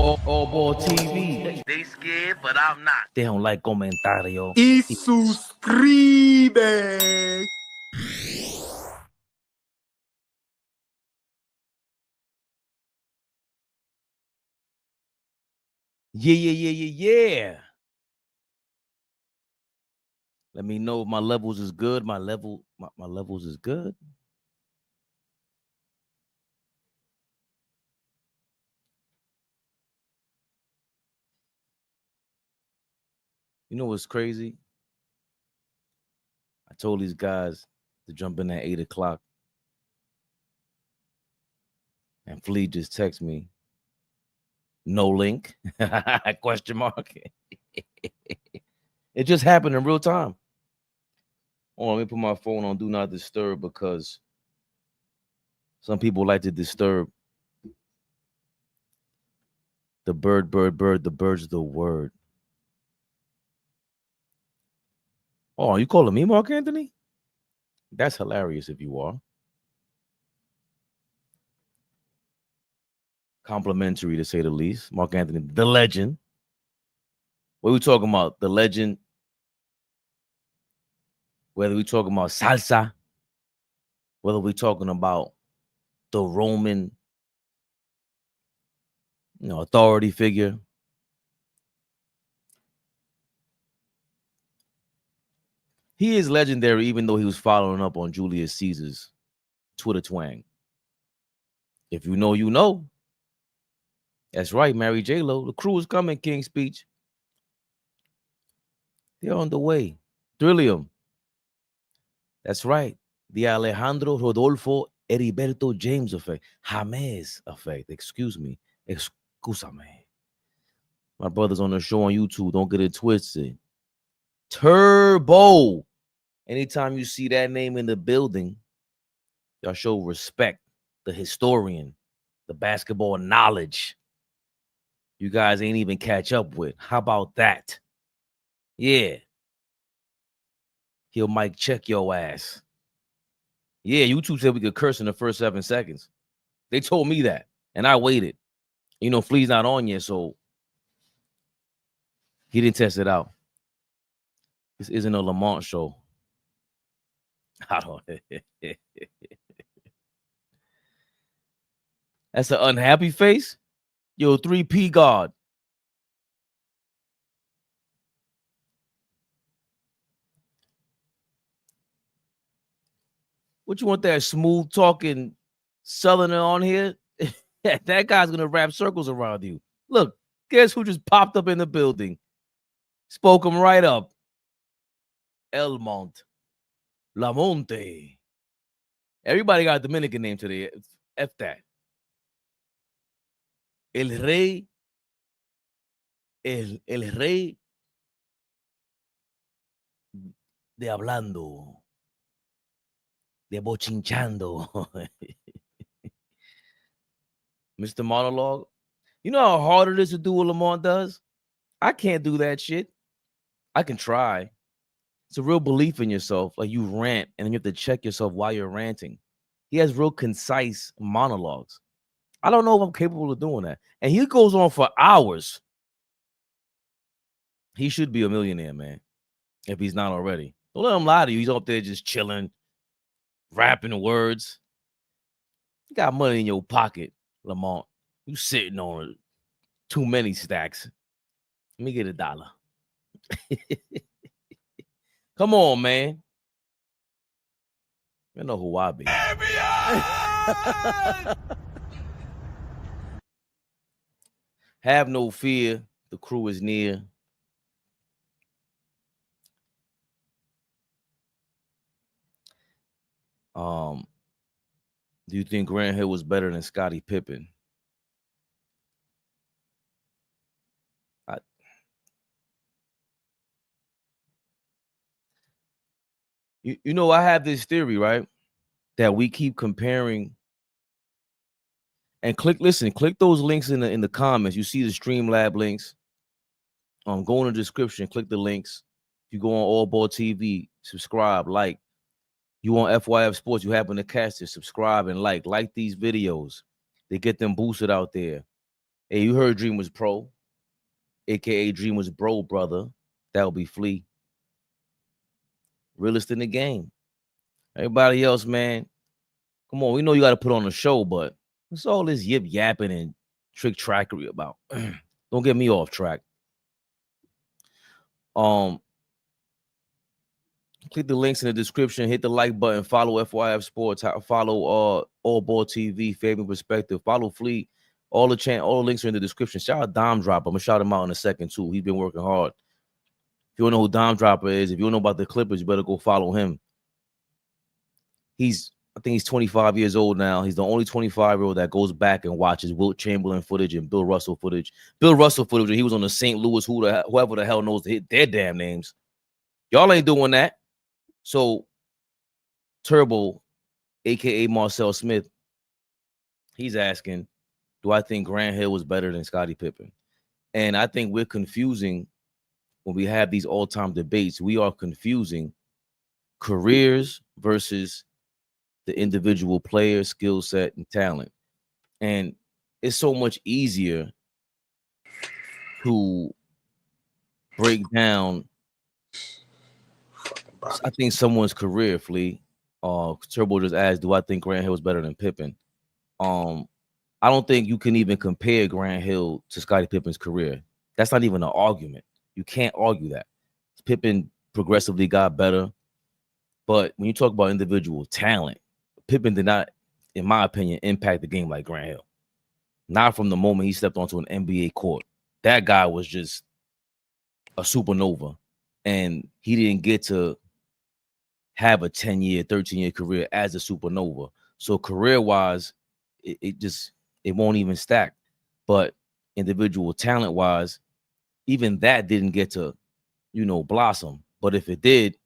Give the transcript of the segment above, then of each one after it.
AllBall TV. They scared, but I'm not. They don't like comentario. Y suscribe. Yeah. Let me know if my levels is good. My levels is good. You know what's crazy? I told these guys to jump in at 8 o'clock. And Flea just text me. No link? Question mark. It just happened in real time. Oh, let me put my phone on Do Not Disturb because some people like to disturb. The bird, the bird's the word. Oh, are you calling me Mark Anthony? That's hilarious if you are. Complimentary to say the least. Mark Anthony, the legend. What are we talking about? The legend. Whether we talking about salsa, whether we talking about the Roman, authority figure. He is legendary, even though he was following up on Julius Caesar's Twitter twang. If you know, you know. That's right, Mary J-Lo. The crew is coming, King Speech. They're on the way. Trillium. That's right. The Alejandro Rodolfo Heriberto James effect. James effect. Excuse me. Excusame. My brother's on the show on YouTube. Don't get it twisted. Turbo. Anytime you see that name in the building, y'all show respect. The historian, the basketball knowledge. You guys ain't even catch up with. How about that? Yeah. He'll mic check your ass. Yeah, YouTube said we could curse in the first 7 seconds. They told me that, and I waited. Flea's not on yet, so he didn't test it out. This isn't a Lamont show. I don't. That's an unhappy face. Yo, 3P God. What you want that smooth talking Southerner on here? That guy's gonna wrap circles around you. Look, guess who just popped up in the building? Spoke him right up. Elmont. Lamonte. Everybody got a Dominican name today. F that. El Rey. El Rey de hablando. De bochinchando. Mr. Monologue. You know how hard it is to do what Lamont does? I can't do that shit. I can try. It's a real belief in yourself. Like you rant and then you have to check yourself while you're ranting. He has real concise monologues. I don't know if I'm capable of doing that. And he goes on for hours. He should be a millionaire, man. If he's not already. Don't let him lie to you. He's up there just chilling, rapping words. You got money in your pocket, Lamont. You sitting on too many stacks. Let me get $1. Come on, man. You know who I be. Have no fear. The crew is near. Do you think Grant Hill was better than Scottie Pippen? I have this theory, right? That we keep comparing. And click those links in the comments. You see the Streamlab links. Go in the description, click the links. If you go on AllBall TV, subscribe, like. You on FYF Sports, you happen to catch this, subscribe and like these videos. They get them boosted out there. Hey, you heard Dream was pro, aka Dream was bro, brother. That would be Flea. Realest in the game. Everybody else, man. Come on, we know you got to put on a show, but what's all this yip yapping and trick trackery about? Don't get me off track. Click the links in the description, hit the like button, follow FYF Sports, follow AllBall TV, Fabian Perspective, follow Fleet. All the links are in the description. Shout out Dime Dropper. I'm gonna shout him out in a second too. He's been working hard. If you don't know who Dime Dropper is, if you don't know about the Clippers, you better go follow him. I think he's 25 years old now. He's the only 25-year-old that goes back and watches Wilt Chamberlain footage and Bill Russell footage. Bill Russell footage when he was on the St. Louis, whoever the hell knows to hit their damn names. Y'all ain't doing that. So Turbo, aka Marcel Smith, he's asking, do I think Grant Hill was better than Scottie Pippen? And I think we're confusing when we have these all-time debates. We are confusing careers versus the individual player, skill set, and talent. And it's so much easier to break down, I think, someone's career, Flea. Turbo just asked, do I think Grant Hill was better than Pippen? I don't think you can even compare Grant Hill to Scottie Pippen's career. That's not even an argument. You can't argue that. Pippen progressively got better. But when you talk about individual talent, Pippen did not, in my opinion, impact the game like Grant Hill. Not from the moment he stepped onto an NBA court. That guy was just a supernova. And he didn't get to have a 10-year, 13-year career as a supernova. So career-wise, it won't even stack. But individual talent-wise, even that didn't get to, blossom. But if it did,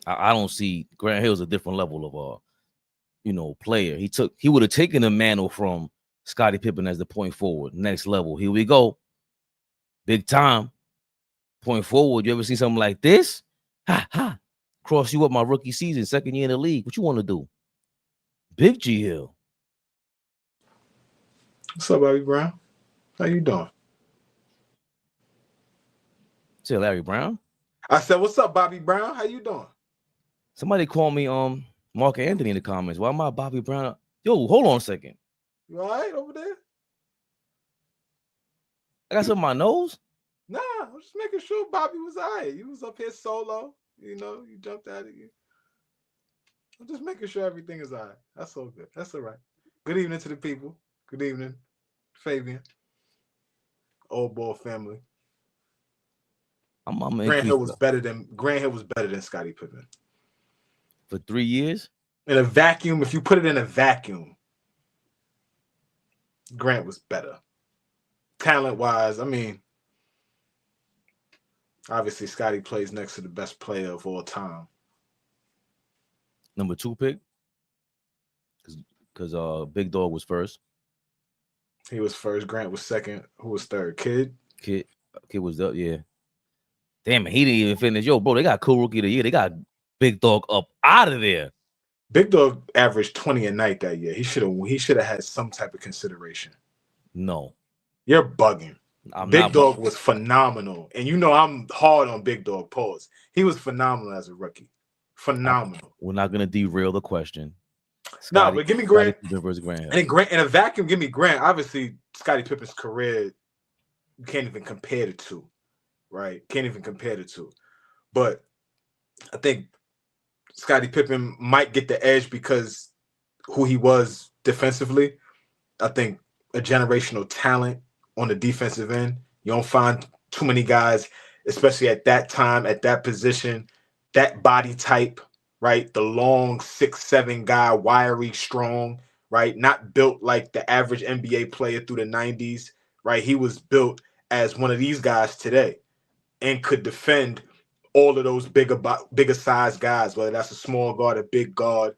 I don't see Grant Hill's a different level of player. He would have taken the mantle from Scottie Pippen as the point forward. Next level. Here we go. Big time. Point forward. You ever see something like this? Ha ha. Cross you up my rookie season, second year in the league. What you want to do? Big G Hill. What's up, Larry Brown? How you doing? Say Larry Brown. I said, what's up, Bobby Brown? How you doing? Somebody call me Mark Anthony in the comments. Why am I Bobby Brown? Yo, hold on a second. You all right over there? I got something on my nose? Nah, I'm just making sure Bobby was all right. You was up here solo. You jumped out of you. I'm just making sure everything is all right. That's all good. That's all right. Good evening to the people. Good evening, Fabian. AllBall family. Grant Hill was better than Scottie Pippen. For 3 years? In a vacuum, if you put it in a vacuum, Grant was better. Talent-wise, I mean, obviously Scottie plays next to the best player of all time. Number 2 pick? Because Big Dog was first. He was first. Grant was second. Who was third? Kid was up, yeah. Damn it, he didn't even finish. Yo, bro, they got cool rookie of the year. They got Big Dog up out of there. Big Dog averaged 20 a night that year. He should have had some type of consideration. No. You're bugging. Big Dog was phenomenal. And I'm hard on Big Dog, pause. He was phenomenal as a rookie. Phenomenal. We're not going to derail the question. No, but give me Grant. Grant. And Grant in a vacuum, give me Grant. Obviously, Scottie Pippen's career, you can't even compare the two. Right? Can't even compare the two. But I think Scottie Pippen might get the edge because who he was defensively. I think a generational talent on the defensive end. You don't find too many guys, especially at that time, at that position, that body type, right? The long 6'7" guy, wiry, strong, right? Not built like the average NBA player through the 90s, right? He was built as one of these guys today and could defend all of those bigger size guys, whether that's a small guard, a big guard.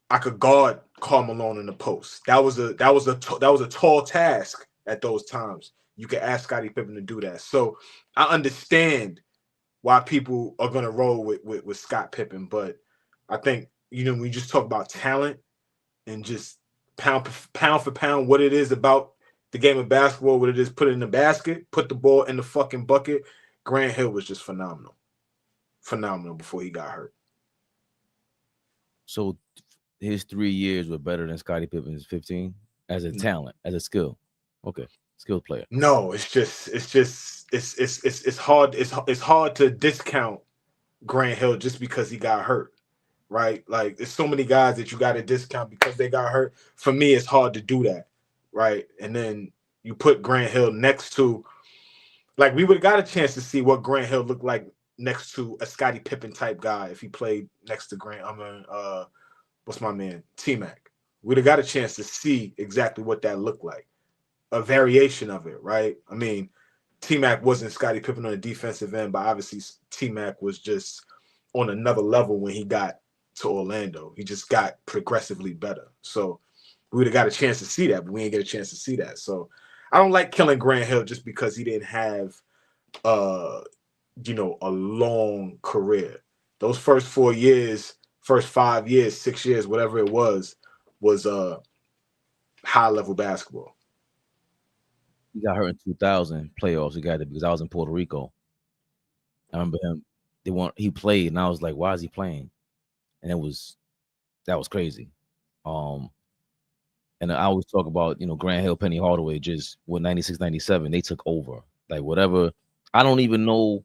I could guard Karl Malone in the post. That was a tall task at those times. You could ask Scottie Pippen to do that. So I understand why people are gonna roll with Scott Pippen, but I think when we just talk about talent and just pound for pound, what it is about the game of basketball, what it is put it in the basket, put the ball in the fucking bucket. Grant Hill was just phenomenal. Phenomenal before he got hurt. So his 3 years were better than Scottie Pippen's 15 as a talent, as a skill. Okay, skilled player. No, it's hard. It's hard to discount Grant Hill just because he got hurt, right? Like, there's so many guys that you got to discount because they got hurt. For me, it's hard to do that, right? And then you put Grant Hill next to, like, we would have got a chance to see what Grant Hill looked like next to a Scottie Pippen type guy if he played next to Grant. What's my man? T-Mac. We'd have got a chance to see exactly what that looked like. A variation of it, right? I mean, T-Mac wasn't Scottie Pippen on the defensive end, but obviously T-Mac was just on another level when he got to Orlando. He just got progressively better. So we would have got a chance to see that, but we didn't get a chance to see that. So I don't like killing Grant Hill just because he didn't have you know, a long career. Those first 4 years, first 5 years, 6 years, whatever it was high level basketball. He got hurt in 2000 playoffs. He got it because I was in Puerto Rico. I remember him. He played, and I was like, "Why is he playing?" And that was crazy. And I always talk about, you know, Grant Hill, Penny Hardaway, just with 96, 97, they took over. Like, whatever. I don't even know.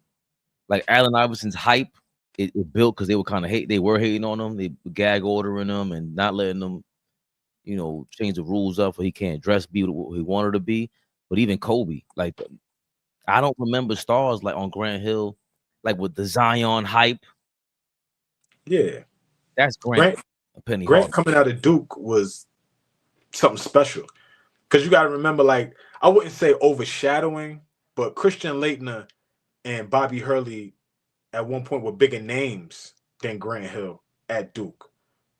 Like, Allen Iverson's hype, it built because they were kind of hating on him. They gag ordering him and not letting them, you know, change the rules up so he can't be what he wanted to be. But even Kobe, like, I don't remember stars like on Grant Hill, like with the Zion hype. Yeah, that's Grant Penny. Grant coming out of Duke was something special because you got to remember, like, I wouldn't say overshadowing, but Christian Laettner and Bobby Hurley at one point were bigger names than Grant Hill at Duke,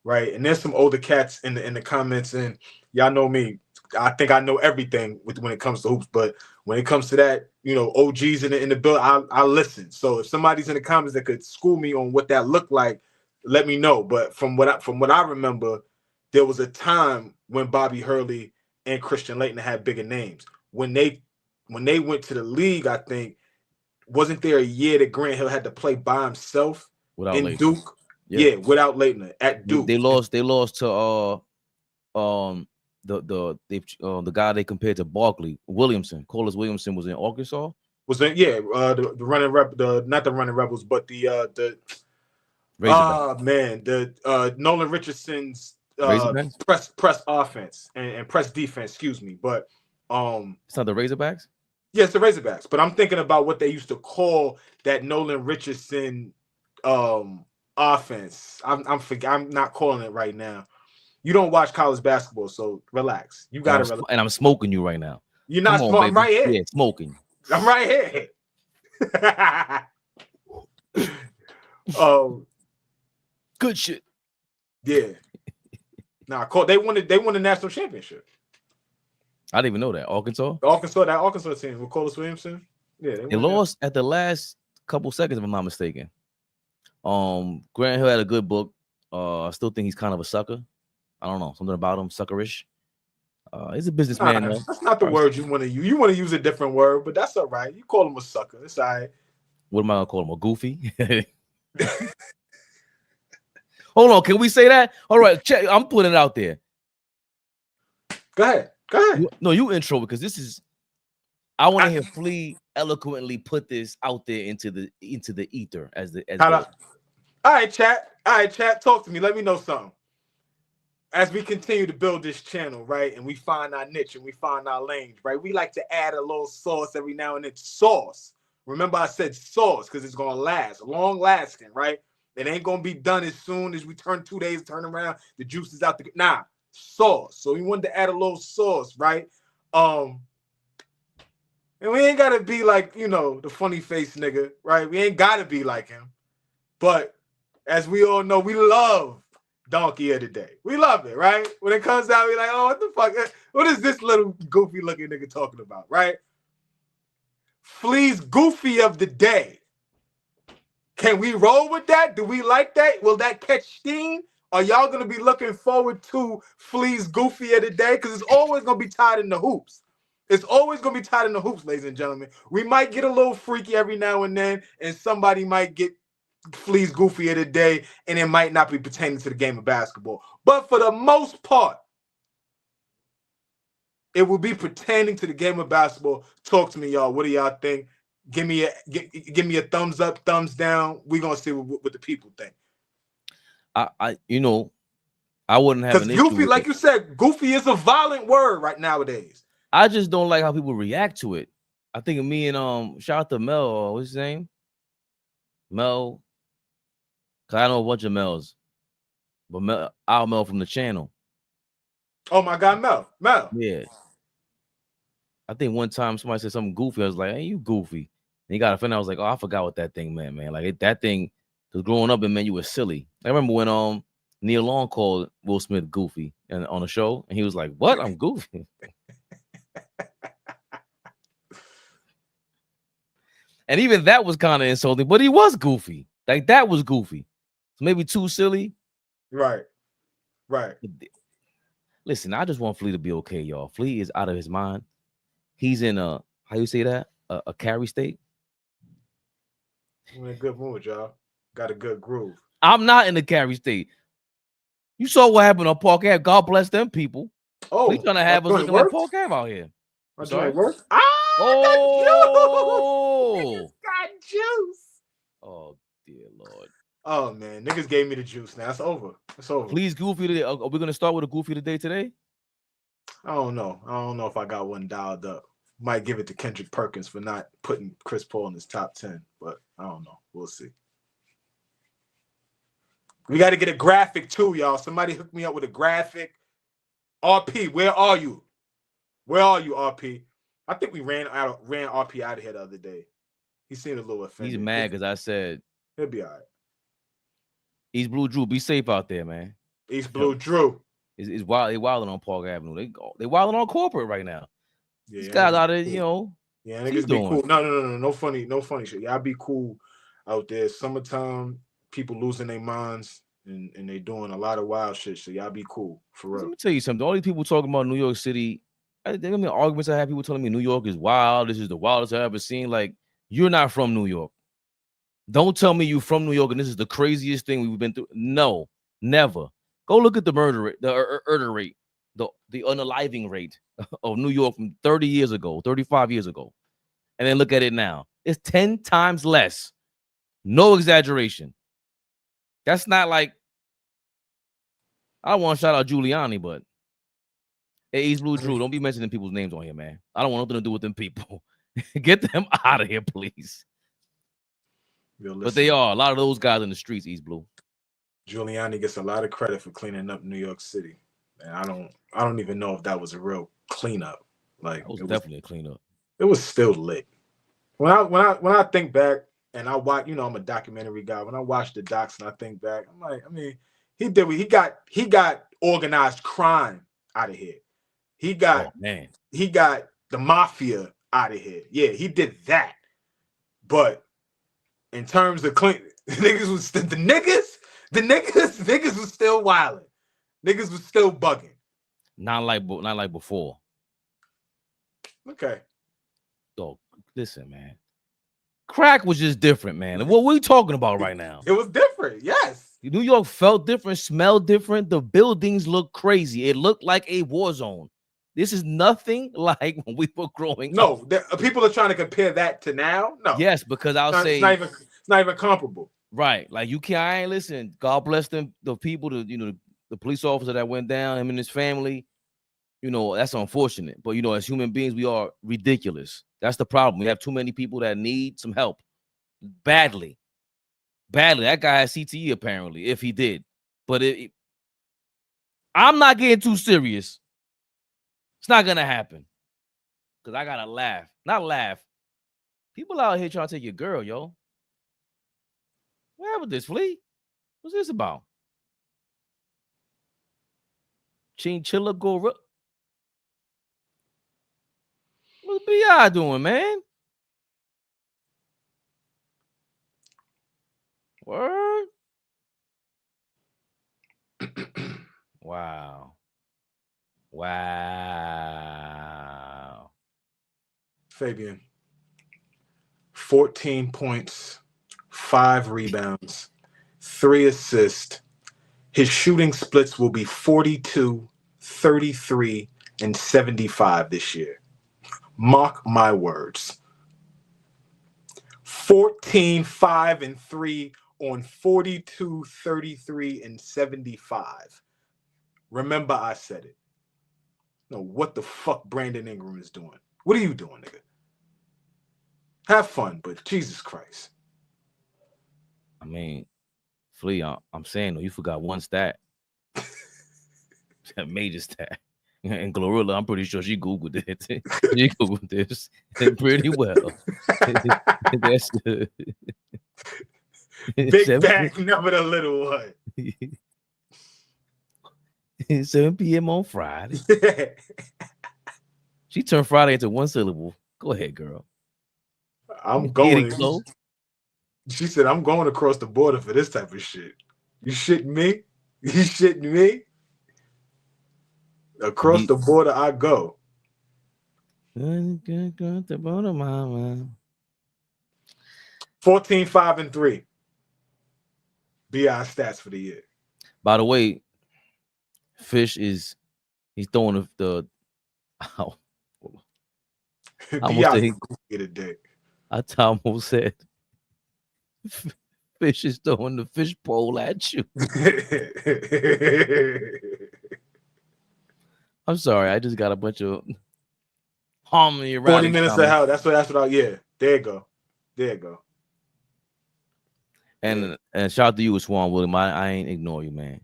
right? And there's some older cats in the comments, and y'all know me. I think I know everything when it comes to hoops, but when it comes to that, you know, OGs in the bill, I listen. So if somebody's in the comments that could school me on what that looked like, let me know. But from what I remember, there was a time when Bobby Hurley and Christian Laettner had bigger names. When they went to the league, I think, wasn't there a year that Grant Hill had to play by himself without in Laettner. Duke? Yeah, without Laettner at Duke. They lost to the guy they compared to Barkley, Williamson. Collis Williamson was in Arkansas. Was it? Yeah, the running rep, not the running rebels, but the Nolan Richardson's press offense and press defense. Excuse me, but it's not the Razorbacks. Yes, the Razorbacks. But I'm thinking about what they used to call that Nolan Richardson offense. I'm not calling it right now. You don't watch college basketball, so relax. You got to relax. And I'm smoking you right now. You're not smoking. I'm right here. Yeah, smoking. I'm right here. Good shit. Yeah. Nah, they won the national championship. I didn't even know that. Arkansas? That Arkansas team with Collis Williamson. Yeah. They lost at the last couple seconds, if I'm not mistaken. Grant Hill had a good book. I still think he's kind of a sucker. I don't know. Something about him, suckerish. He's a businessman. That's not the word you want to use. You want to use a different word, but that's all right. You call him a sucker. It's all right. What am I going to call him? A goofy? Hold on. Can we say that? All right. Check. I'm putting it out there. Go ahead. No, you intro because this is. I want to hear Flea eloquently put this out there into the ether All right, chat. Talk to me. Let me know something. As we continue to build this channel, right, and we find our niche and we find our lane, right, we like to add a little sauce every now and then. Sauce. Remember, I said sauce because it's gonna last, long lasting, right? It ain't gonna be done as soon as we turn 2 days, turn around, the juice is out the sauce. So we wanted to add a little sauce, right? And we ain't gotta be like, you know, the funny face nigga, right? We ain't gotta be like him. But as we all know, we love Donkey of the Day. We love it, right? When it comes out, we like, oh, what the fuck? What is this little goofy looking nigga talking about, right? Flea's Goofy of the Day. Can we roll with that? Do we like that? Will that catch steam? Are y'all going to be looking forward to Flea's Goofy of the day? Because it's always going to be tied in the hoops. It's always going to be tied in the hoops, ladies and gentlemen. We might get a little freaky every now and then, and somebody might get Flea's Goofy of the day, and it might not be pertaining to the game of basketball. But for the most part, it will be pertaining to the game of basketball. Talk to me, y'all. What do y'all think? Give me a thumbs up, thumbs down. We're going to see what the people think. I wouldn't have an issue Goofy, like you said, goofy is a violent word right nowadays. I just don't like how people react to it. I think me and shout out to Mel, what's his name? Mel. Cause I know a bunch of Mels, but our Mel from the channel. Oh my God, Mel. Yeah. I think one time somebody said something goofy. I was like, "Hey, you goofy." And he got offended. I was like, "Oh, I forgot what that thing meant, man. Like that thing." Because growing up, it meant you were silly. I remember when Neil Long called Will Smith goofy and on a show, and he was like, "What? I'm goofy." And even that was kind of insulting, but he was goofy. Like that was goofy. So maybe too silly. Right. Listen, I just want Flea to be okay, y'all. Flea is out of his mind. He's in how you say that? A carry state. I'm in a good mood, y'all. Got a good groove. I'm not in the carry state. You saw what happened on Park Ave. God bless them people. Oh, he's trying to have us looking like Park Ave out here. My joint works. Oh, got juice. Oh dear Lord. Oh man, niggas gave me the juice. Now it's over. It's over. Please, goofy today. Are we gonna start with a goofy today? I don't know. I don't know if I got one dialed up. Might give it to Kendrick Perkins for not putting Chris Paul in his top 10, but I don't know. We'll see. We got to get a graphic too, y'all. Somebody hook me up with a graphic. RP, where are you? Where are you, RP? I think we ran RP out of here the other day. He seemed a little offended. He's mad because I said he'll be all right. East Blue Drew, be safe out there, man. East Blue Drew. Is wild. They wilding on Park Avenue. They wilding on corporate right now. Yeah, these guys out there, cool. you know. Yeah, niggas be cool. No funny shit. Y'all be cool out there. Summertime, people losing their minds and they doing a lot of wild shit. So y'all be cool for real. Let me tell you something. All these people talking about New York City. There have been arguments I have. People telling me New York is wild. This is the wildest I've ever seen. Like, you're not from New York. Don't tell me you're from New York and this is the craziest thing we've been through. No, never. Go look at the murder rate, the rate, the unaliving rate of New York from 30 years ago, 35 years ago. And then look at it now. It's 10 times less. No exaggeration. That's not like, I don't want to shout out Giuliani, but hey, East Blue Drew, don't be mentioning people's names on here, man. I don't want nothing to do with them people. Get them out of here, please. But they are. A lot of those guys in the streets, East Blue. Giuliani gets a lot of credit for cleaning up New York City. And I don't even know if that was a real cleanup. Like, it was definitely a cleanup. It was still lit. When I think back and I watch, you know, I'm a documentary guy. When I watch the docs and I think back, I'm like, I mean, he got organized crime out of here. He got the mafia out of here. Yeah, he did that. But in terms of clean, niggas was still wilding. Niggas was still bugging. Not like before. Okay. So listen, man. Crack was just different, man. What we talking about right now? It was different, yes. New York felt different, smelled different. The buildings looked crazy. It looked like a war zone. This is nothing like when we were growing up. No, people are trying to compare that to now. No. Yes, because it's not even comparable. Right. Like you can't listen. God bless them, the people, the police officer that went down, him and his family. You know, that's unfortunate. But, you know, as human beings, we are ridiculous. That's the problem. We have too many people that need some help. Badly. That guy has CTE, apparently, if he did. But I'm not getting too serious. It's not going to happen. Because I got to laugh. Not laugh. People out here trying to take your girl, yo. What happened with this, Flea? What's this about? Chinchilla Gorilla. What's B.I. doing, man? Word? Wow. Wow. Fabian, 14 points, 5 rebounds, 3 assists. His shooting splits will be 42, 33, and 75 this year. Mark my words. 14, 5, and 3 on 42, 33, and 75. Remember I said it. No, what the fuck Brandon Ingram is doing? What are you doing, nigga? Have fun, but Jesus Christ. I mean, Flea, I'm saying, though, you forgot one stat. A major stat. And GLORILLA, I'm pretty sure she Googled it. She Googled this pretty well. That's good. Big back, never the little one. 7 p.m. on Friday. She turned Friday into one syllable. Go ahead, girl. I'm going. Close. She said, I'm going across the border for this type of shit. You shitting me? You shitting me? Across the border I go. 14, 5, and 3. BI stats for the year. By the way, Fish he's throwing the oh, I almost said Fish is throwing the fish pole at you. I'm sorry, I just got a bunch of harmony around. 40 minutes of hell. That's what yeah. There you go. There you go. And shout out to you, Swan William. I ain't ignore you, man.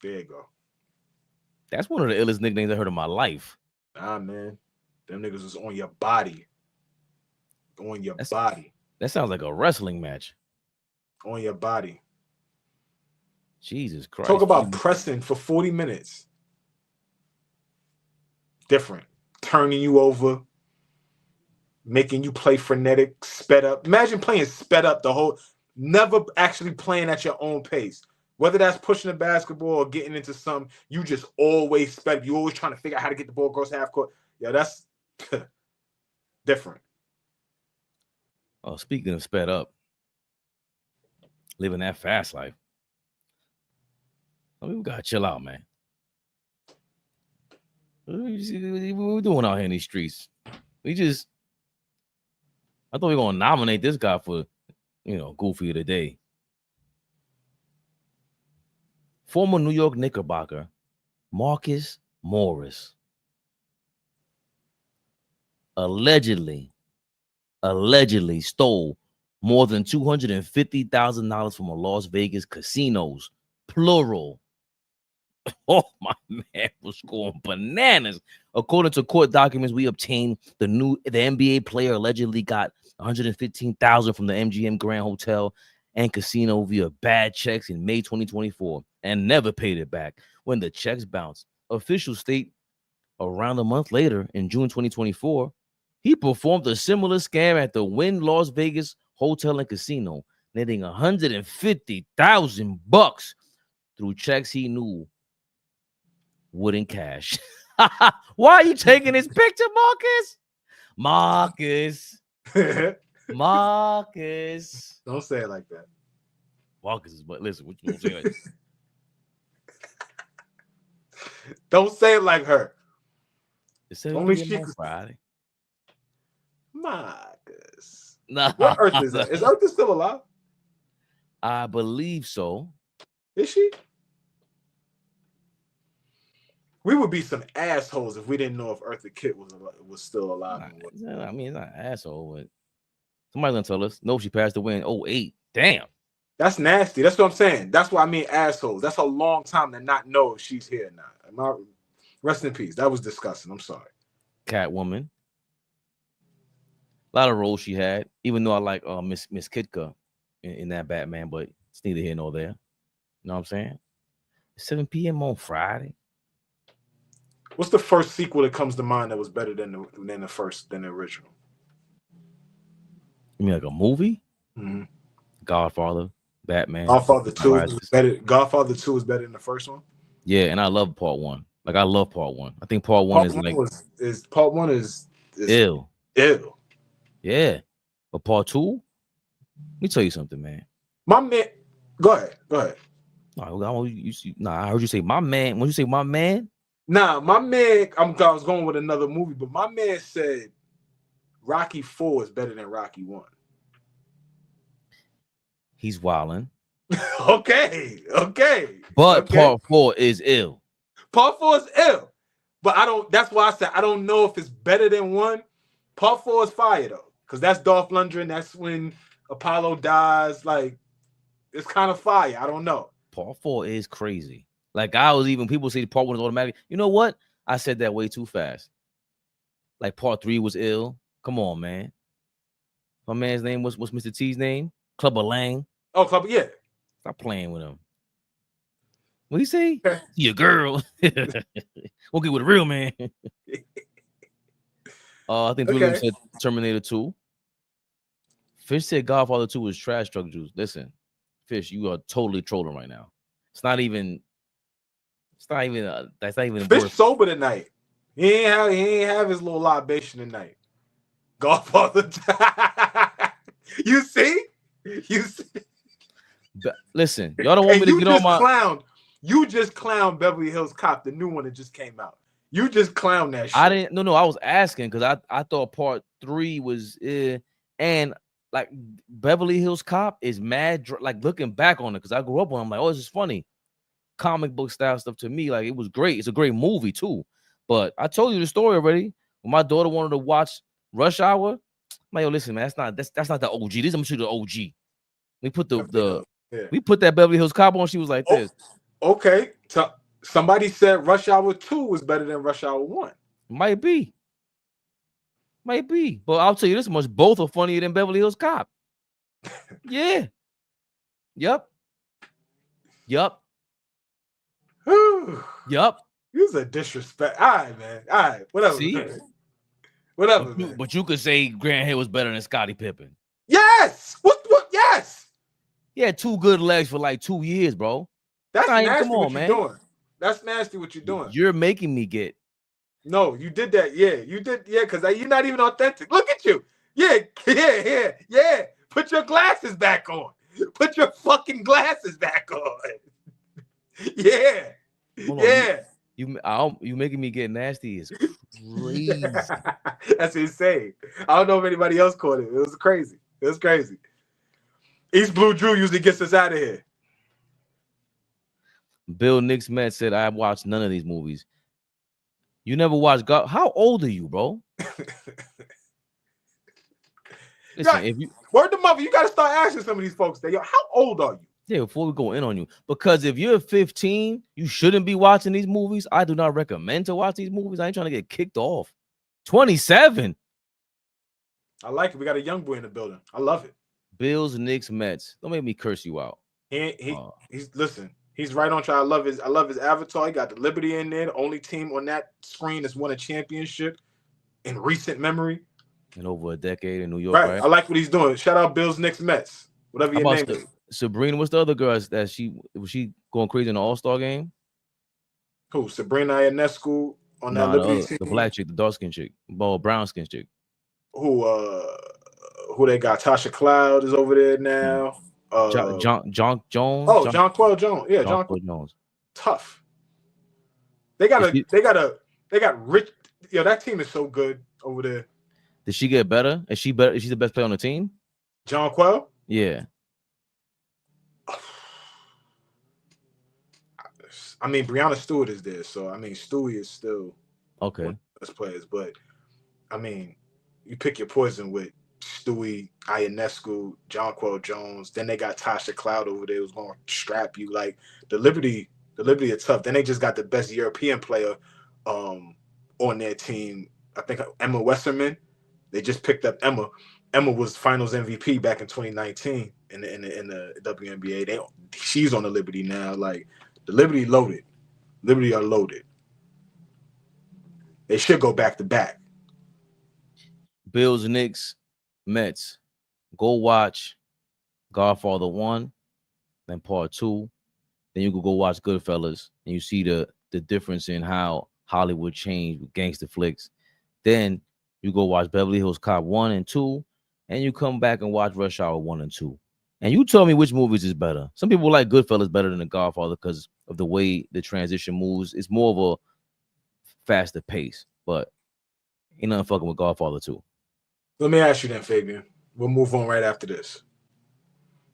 There you go. That's one of the illest nicknames I heard in my life. Nah, man. Them niggas was on your body. On your body. That sounds like a wrestling match. On your body. Jesus Christ. Talk about pressing for 40 minutes. Different. Turning you over. Making you play frenetic, sped up. Imagine playing sped up the whole, never actually playing at your own pace. Whether that's pushing the basketball or getting into something, you just always sped. You always trying to figure out how to get the ball across half court. Yeah, that's different. Oh, speaking of sped up, living that fast life. I mean, we gotta chill out, man. What are we doing out here in these streets? I thought we were gonna nominate this guy for, Goofy of the Day. Former New York Knickerbocker, Marcus Morris, allegedly stole more than $250,000 from a Las Vegas casinos, plural. Oh, my man was going bananas. According to court documents we obtained, the NBA player allegedly got $115,000 from the MGM Grand Hotel and Casino via bad checks in May 2024 and never paid it back. When the checks bounced, officials state around a month later, in June 2024, he performed a similar scam at the Wynn Las Vegas Hotel and Casino, netting $150,000 through checks he knew wouldn't cash. Why are you taking this picture, Marcus? Marcus. Don't say it like that. Marcus is, but listen, what you gonna say like this? Don't say it like her. It's only Friday. Marcus. Nah. What Earth is that? Is Earth still alive? I believe so. Is she? We would be some assholes if we didn't know if Eartha Kitt was still alive. I mean, it's not an asshole, but somebody's gonna tell us. No, she passed away in 2008. Damn. That's nasty. That's what I'm saying. That's what I mean, assholes. That's a long time to not know if she's here now. Rest in peace. That was disgusting. I'm sorry. Catwoman. A lot of roles she had, even though I like Miss Kitka in that Batman, but it's neither here nor there. You know what I'm saying? 7 p.m. on Friday. What's the first sequel that comes to mind that was better than the original? You mean like a movie? Mm-hmm. Godfather. Batman. Godfather 2 is Rises. better. Godfather 2 is better than the first one. Yeah, and I love part 1. Like I love part 1. I think part 1 is like Part one is ill. Ill. Yeah, but part 2. Let me tell you something, man. My man, go ahead. I heard you say my man. When you say my man, nah, my man. I was going with another movie, but my man said Rocky 4 is better than Rocky 1. he's wilding. Okay. But part 4 is ill. Part 4 is ill. But I don't. That's why I said I don't know if it's better than 1. Part 4 is fire though, because that's Dolph Lundgren. That's when Apollo dies. Like, it's kind of fire. I don't know. Part 4 is crazy. Like people say part 1 is automatic. You know what? I said that way too fast. Like part 3 was ill. Come on, man. My man's name what's Mr. T's name? Clubber Lang. Oh, Clubber, yeah. Stop playing with him. What do you say? Your girl. We'll get with a real man. I think William said Terminator 2. Fish said Godfather 2 was trash truck juice. Listen, Fish, you are totally trolling right now. That's not even Fish sober tonight. He ain't have his little libation tonight. Godfather. You see? Listen, y'all don't want me to get on my You just clowned Beverly Hills Cop, the new one that just came out. You just clowned that shit. I didn't. No. I was asking because I thought part 3 was and like Beverly Hills Cop is mad. Like looking back on it, because I grew up on it, I'm like, oh, this is funny. Comic book style stuff to me, like it was great. It's a great movie too. But I told you the story already. When my daughter wanted to watch Rush Hour, I'm like, yo, listen, man, that's not the OG. This is the OG. We put we put that Beverly Hills Cop on. She was like this. Okay. So somebody said Rush Hour 2 was better than Rush Hour 1. Might be. But I'll tell you this much: both are funnier than Beverly Hills Cop. Yeah. Yep. You's a disrespect. All right, man. All right. Whatever. See? Whatever. But you could say Grant Hill was better than Scottie Pippen. Yes. What? Yes. He had 2 good legs for like 2 years, bro. That's nasty. Come on, what you're doing. That's nasty what you're doing. You're making me get. No, you did that. Yeah, you did. Yeah, because you're not even authentic. Look at you. Yeah. Put your glasses back on. Put your fucking glasses back on. Yeah. You making me get nasty is crazy. That's insane. I don't know if anybody else caught it. It was crazy. East Blue Drew usually gets us out of here. Bill Knicks Met said, I watched none of these movies. You never watched God. How old are you, bro? Listen, if you word to mother, you got to start asking some of these folks that, yo, how old are you? Yeah, before we go in on you, because if you're 15, you shouldn't be watching these movies. I do not recommend to watch these movies. I ain't trying to get kicked off. 27. I like it. We got a young boy in the building. I love it. Bills, Knicks, Mets. Don't make me curse you out. He's right on track. I love his avatar. He got the Liberty in there. The only team on that screen that's won a championship in recent memory. In over a decade in New York. Right. I like what he's doing. Shout out Bills, Knicks, Mets. Whatever your name is. Sabrina, what's the other girl that was she going crazy in the All-Star game? Who? Sabrina Ionescu on that Liberty team? The black chick, the dark skin chick, brown skin chick. Who they got? Tasha Cloud is over there now. John Jones. Oh, Jonquel Jones. Yeah, Jonquel Jones. Tough. They got rich. Yo, that team is so good over there. Did she get better? Is she better? Is she the best player on the team? Jonquel? Yeah. I mean, Breonna Stewart is there, so I mean, Stewie is still okay. One of the best players, but I mean, you pick your poison with Stewie, Ionescu, Jonquel Jones. Then they got Tasha Cloud over there who's going to strap you. Like the Liberty are tough. Then they just got the best European player on their team. I think Emma Westerman. They just picked up Emma. Emma was Finals MVP back in 2019 in the WNBA. She's on the Liberty now. Like the Liberty loaded. Liberty are loaded. They should go back to back. Bills, Knicks, Mets. Go watch Godfather 1 then part 2. Then you could go watch Goodfellas, and you see the difference in how Hollywood changed with gangster flicks. Then you go watch Beverly Hills Cop 1 and 2, and you come back and watch Rush Hour 1 and 2. And you tell me which movies is better. Some people like Goodfellas better than The Godfather because of the way the transition moves. It's more of a faster pace, but ain't nothing fucking with Godfather 2. Let me ask you then, Fabian. We'll move on right after this.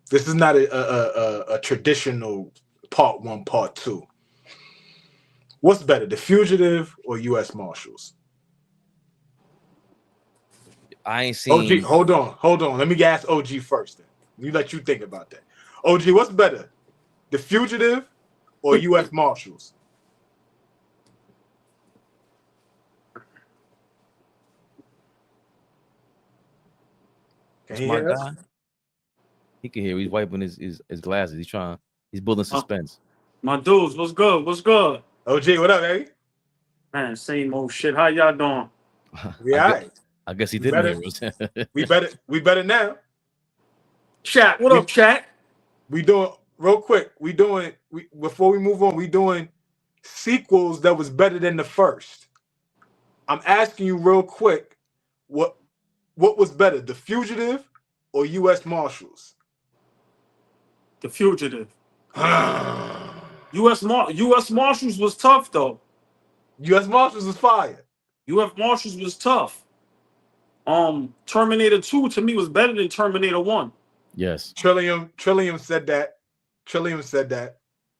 This is not a traditional part 1, part 2. What's better, The Fugitive or U.S. Marshals? I ain't seen. OG, hold on. Let me ask OG first. Then. Let you think about that. OG, what's better, The Fugitive or U.S. Marshals? Can he hear us? He can hear. He's wiping his glasses. He's building suspense. My dudes, what's good? What's good? OG, what up, baby? Man, same old shit. How y'all doing? We all right. I guess he didn't hear us. we better now. Chat, what up, chat? We doing real quick. Before we move on, we doing sequels that was better than the first. I'm asking you real quick, what was better, The Fugitive or U.S. Marshals? The Fugitive. U.S. Marshals was tough though. U.S. Marshals was fire. U.S. Marshals was tough. Terminator 2 to me was better than Terminator 1. Yes. Trillium said that.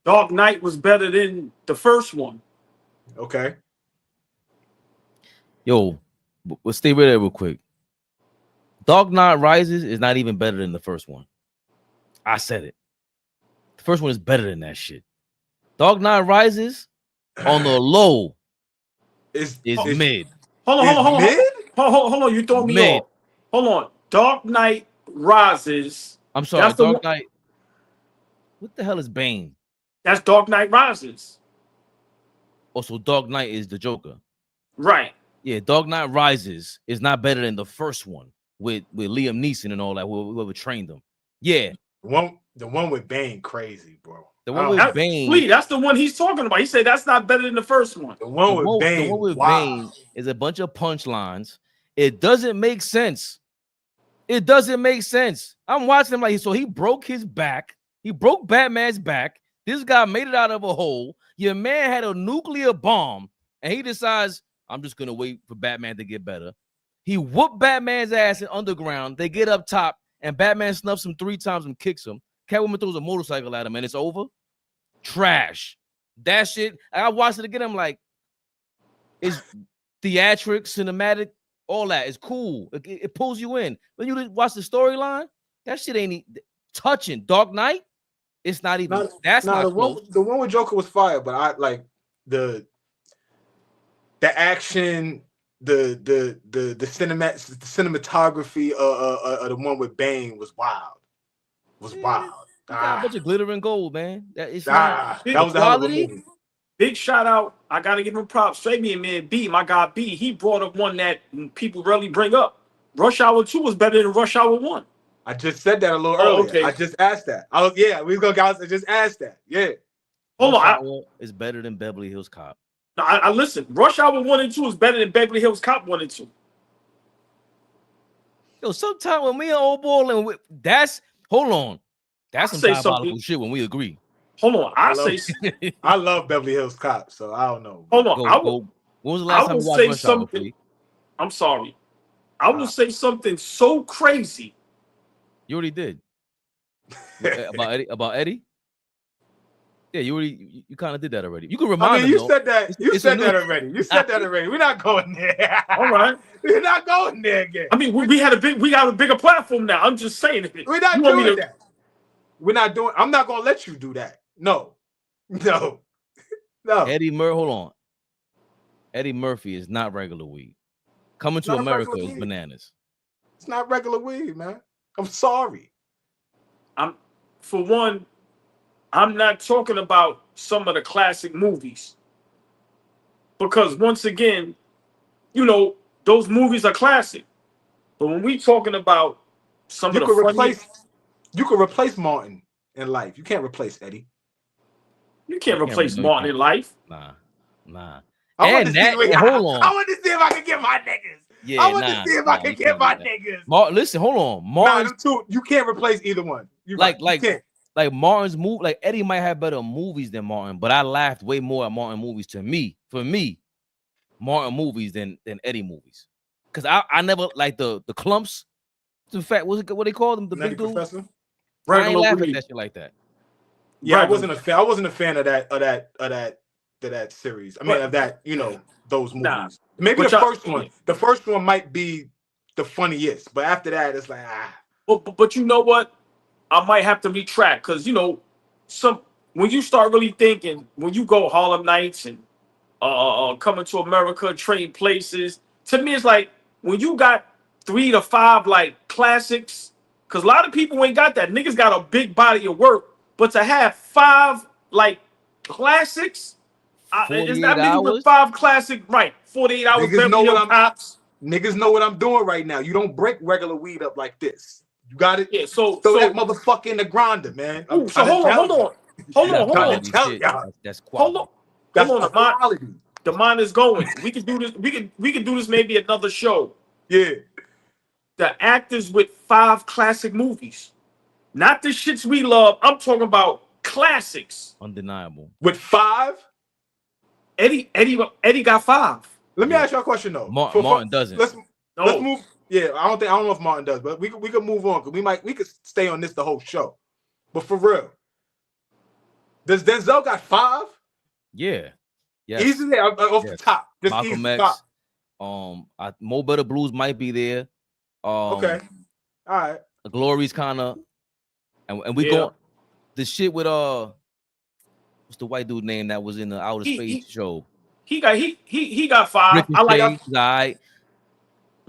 Dark Knight was better than the first one. Okay. Yo, we'll stay right there real quick. Dark Knight Rises is not even better than the first one. I said it. The first one is better than that shit. Dark Knight Rises on the low is mid. Hold on. You throw me off. Hold on. Dark Knight Rises. I'm sorry. Dark Knight. What the hell is Bane? That's Dark Knight Rises. Oh, so Dark Knight is the Joker. Right. Yeah, Dark Knight Rises is not better than the first one with Liam Neeson and all that, whoever trained them. Yeah. The one with Bane, crazy, bro. The one with Bane. That's the one he's talking about. He said that's not better than the first one. The one with Bane is a bunch of punchlines. It doesn't make sense. It doesn't make sense. I'm watching him like, so he broke his back. He broke Batman's back. This guy made it out of a hole. Your man had a nuclear bomb, and he decides, I'm just going to wait for Batman to get better. He whooped Batman's ass in Underground. They get up top, and Batman snuffs him 3 times and kicks him. Catwoman throws a motorcycle at him, and it's over. Trash. That shit. I watched it again. I'm like, it's theatric, cinematic, all that. It's cool. It pulls you in. When you watch the storyline, that shit ain't touching. Dark Knight, it's not even. That's not close. The one with Joker was fire, but I like the action, the cinematography of the one with Bane was wild. Wild. Got a bunch of glitter and gold, man. That was the hell of a movie. Big shout out. I gotta give him props. Fabian, man, B, my guy B, he brought up one that people rarely bring up. Rush Hour 2 was better than Rush Hour 1. I just said that a little earlier. Okay. I just asked that. I just asked that. Yeah. Hold on. It's better than Beverly Hills Cop. No, I listen. Rush Hour 1 and 2 is better than Beverly Hills Cop 1 and 2. Yo, sometimes when we are AllBall and that's hold on. That's some diabolical shit when we agree. Hold on. I love Beverly Hills Cop, so I don't know. Hold on. When was the last time you watched Rush Hour, please? I'm sorry. I will say something so crazy. You already did. About Eddie? Yeah, you kind of did that already. You can remind me. You said that. You said that already. We're not going there. All right. We're not going there again. I mean, we got a bigger platform now. I'm just saying. We're not doing that. We're not doing. I'm not gonna let you do that. No. Eddie Murphy, hold on. Eddie Murphy is not regular weed. Coming to America is bananas. It's not regular weed, man. I'm sorry. For one, I'm not talking about some of the classic movies. Because once again, those movies are classic. But when we talking about some of the you could replace Martin in life. You can't replace Eddie. You can't replace Martin in life. Nah. I want to see. Hold on. I want to see if I can get my niggas. Yeah, I want to see if I can get my niggas. Listen, hold on. Martin, you can't replace either one. Like Martin's movie, like Eddie might have better movies than Martin, but I laughed way more at Martin movies. For me, Martin movies than Eddie movies. Because I never like the clumps. In fact, what they call them? The big dudes. Professor? I ain't laughing at that shit like that. Yeah, I wasn't a fan of that series. I mean, of that, those movies. Nah. Maybe the first one. The first one might be the funniest, but after that, it's like But you know what? I might have to retract because when you start really thinking, when you go Harlem Nights and Coming to America, Trading Places, to me it's like when you got 3 to 5 like classics, because a lot of people ain't got that. Niggas got a big body of work, but to have 5 like classics, it's not many with 5 classic, right? 48 hours. Niggas know what I'm doing right now. You don't break regular weed up like this. You got it. Yeah. So that motherfucker in the grinder, man. Ooh, so hold on. That's quality. Hold on. The mind is going. We can do this. We can do this maybe another show. Yeah. The actors with 5 classic movies, not the shits we love. I'm talking about classics. Undeniable. With 5. Eddie got 5. Let me ask you a question though. Martin doesn't. Let's move. Yeah, I don't know if Martin does, but we could move on because we could stay on this the whole show. But for real, does Denzel got 5? Yeah. Yes. Easily off the top. Just Malcolm X. Top. Mo Better Blues might be there. Okay. All right. Glory's kind of, and we go the shit with what's the white dude name that was in the Outer Space show? He got 5. Ricochet, I like. Right.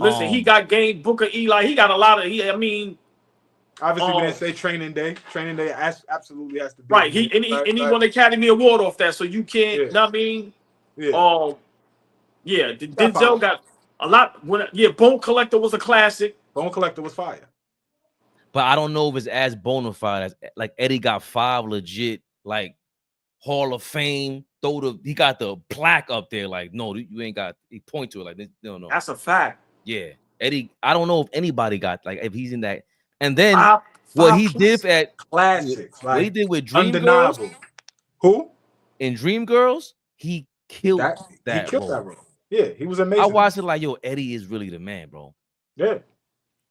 Listen, he got Game, Booker, Eli. He got a lot of. Obviously, we didn't say Training Day. Training Day absolutely has to be right. He won the Academy Award off that, so you can't. You know what I mean? Yeah. Denzel got a lot. Bone Collector was a classic. Bone Collector was fire. But I don't know if it's as bona fide as like Eddie got 5 legit like Hall of Fame. He got the plaque up there. Like, no, you ain't got. He point to it like, no. That's a fact. Yeah, Eddie. I don't know if anybody got like if he's in that. And then what he did at classics, what he did with Dreamgirls. Who in Dreamgirls? He killed that. He killed that role. Yeah, he was amazing. I watched it like, yo, Eddie is really the man, bro. Yeah.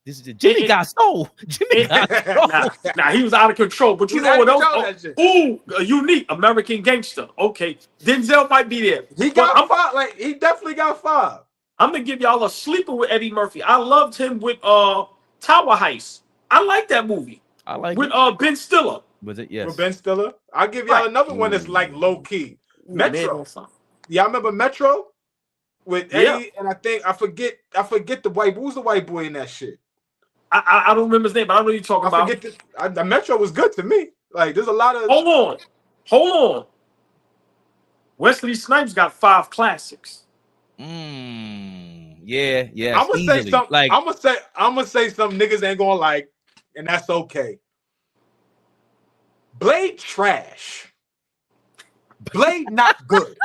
This is Jimmy got stole. Jimmy got stole. Nah, he was out of control. But you know what else? A unique American gangster. Okay, Denzel might be there. He got 5. Like he definitely got 5. I'm gonna give y'all a sleeper with Eddie Murphy. I loved him with Tower Heist. I like that movie. I like with Ben Stiller. Was it? Yes. With Ben Stiller. I'll give y'all another one that's like low key. Metro. Yeah, I remember Metro with Eddie, and I forget the white. Who's the white boy in that shit? I don't remember his name, but I know you're talking about. The Metro was good to me. Like, there's a lot of. Hold on. Wesley Snipes got 5 classics. Yeah. I'm gonna say something. Like, I'm gonna say something niggas ain't gonna like, and that's okay. Blade trash. Blade not good.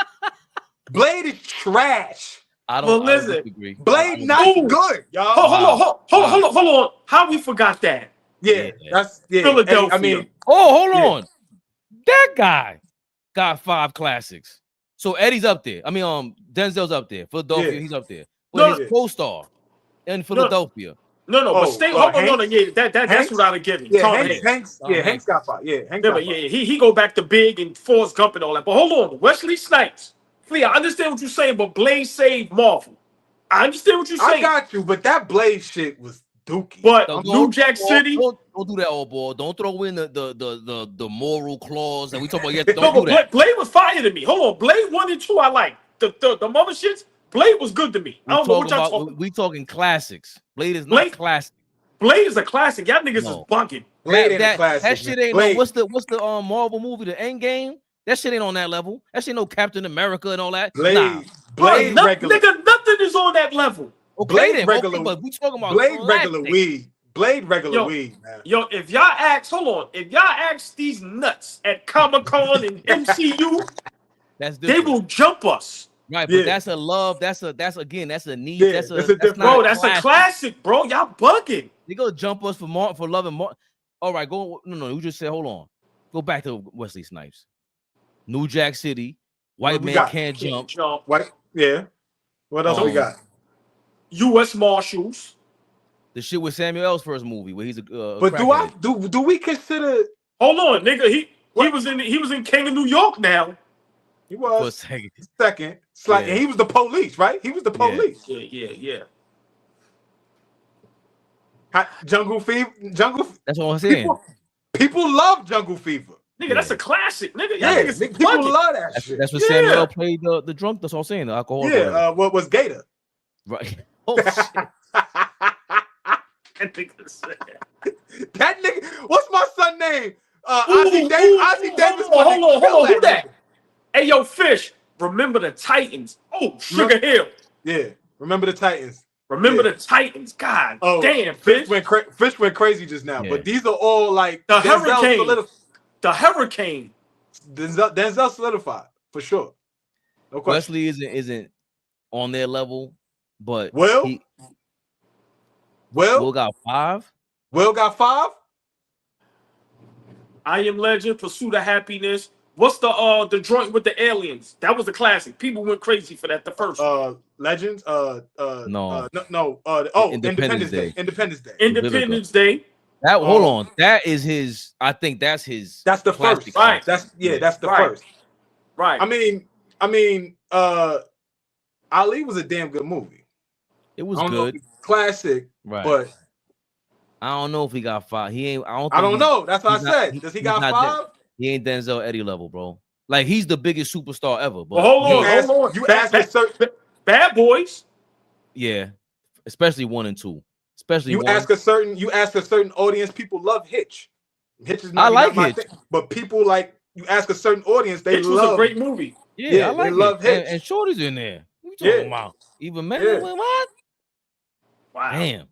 Blade is trash. I don't agree. Blade not good, y'all. Hold on. How we forgot that? Yeah. That's Philadelphia. I mean, hold on. That guy got 5 classics. So Eddie's up there. I mean, Denzel's up there. Philadelphia, he's up there. But his co-star in Philadelphia. No, but stay. Hold on. Yeah, that's what I'd have given. Yeah, Hanks got 5. Yeah, Hanks got 5. He go back to Big and Forrest Gump and all that. But hold on, Wesley Snipes. Flea, I understand what you're saying, but Blade saved Marvel. I understand what you're saying. I got you, but that Blade shit was dookie. But New Jack City. Don't do that, AllBall. Don't throw in the moral clause. And we talk about do that. Blade was fire to me. Hold on, Blade 1 and 2. I like the mother shits. Blade was good to me. I don't know what y'all talking. We talking classics. Blade is not classic. Blade is a classic. Y'all niggas is bunking. Blade ain't a classic. That shit ain't no. What's the Marvel movie, The Endgame? That shit ain't on that level. That shit no Captain America and all that. Blade regular. Nigga, nothing is on that level. Okay, Blade regular. But we talking about Blade regular weed. Blade regular Yo, weed, man. Yo, if y'all ask, hold on, if y'all ask these nuts at Comic-Con and MCU, That's they different. will jump us. Right, Yeah. but that's a love. That's again. That's a need. Yeah, that's that's a different- Bro, not that's a classic. classic, bro. Y'all bugging. They go jump us for loving Martin. All right, go. No, you just said hold on. Go back to Wesley Snipes. New Jack City. White What we man got? can't jump. What? Yeah. What else we got? U.S. Marshals. The shit with Samuel L's first movie where he's a. But do we consider? Hold on, nigga. He was in King of New York now. He for a was second. second. It's like, Yeah. and he was the police, right? He was the police. Yeah. Jungle Fever. That's what I'm saying. People love Jungle Fever. Nigga, that's a classic, nigga. Y'all Yeah, niggas people bugging. love that shit. That's what Yeah. Samuel L played the drunk. That's what I'm saying. The alcohol. Yeah. What was Gator? Right. Oh shit. That nigga said. That nigga. What's my son name? Ooh, Ozzie Davis. Hold on. Who that? Hey, yo, Fish. Remember the Titans. Oh, Sugar Hill. Yeah. Remember the Titans. Remember Yeah. the Titans. God Oh, damn, Fish Fish. Fish went crazy just now. Yeah. But these are all like The Denzel Hurricane. The Hurricane. Denzel solidified for sure. No question. Wesley isn't on their level, but Will Will got 5. Will got 5. I Am Legend. Pursuit of Happiness. What's the joint with the aliens? That was a classic. People went crazy for that. The first one. Legends. No. Independence Day. Independence Day. Independence Day. That hold on. That is his. I think that's his. That's the classic first. Right. That's the Right. first. Right. I mean, Ali was a damn good movie. It was I don't know good. if it's classic, Right. but I don't know if he got 5. He ain't. I I don't know. That's what I he's not- said. he- Does he he's got not 5? He ain't Denzel Eddie level, bro. Like he's the biggest superstar ever. But Well, hold You on. ask, you ask a certain. Bad Boys. yeah, especially 1 and 2. Especially You 1. ask a certain audience. People love Hitch. Hitch is not, I like not my Hitch. thing, but people like you ask a certain audience. They It was love. a great movie. Yeah, I they like love it. Hitch. And Shorty's in there. What you talking Yeah. about? Even men? Yeah. What? Wow. Damn.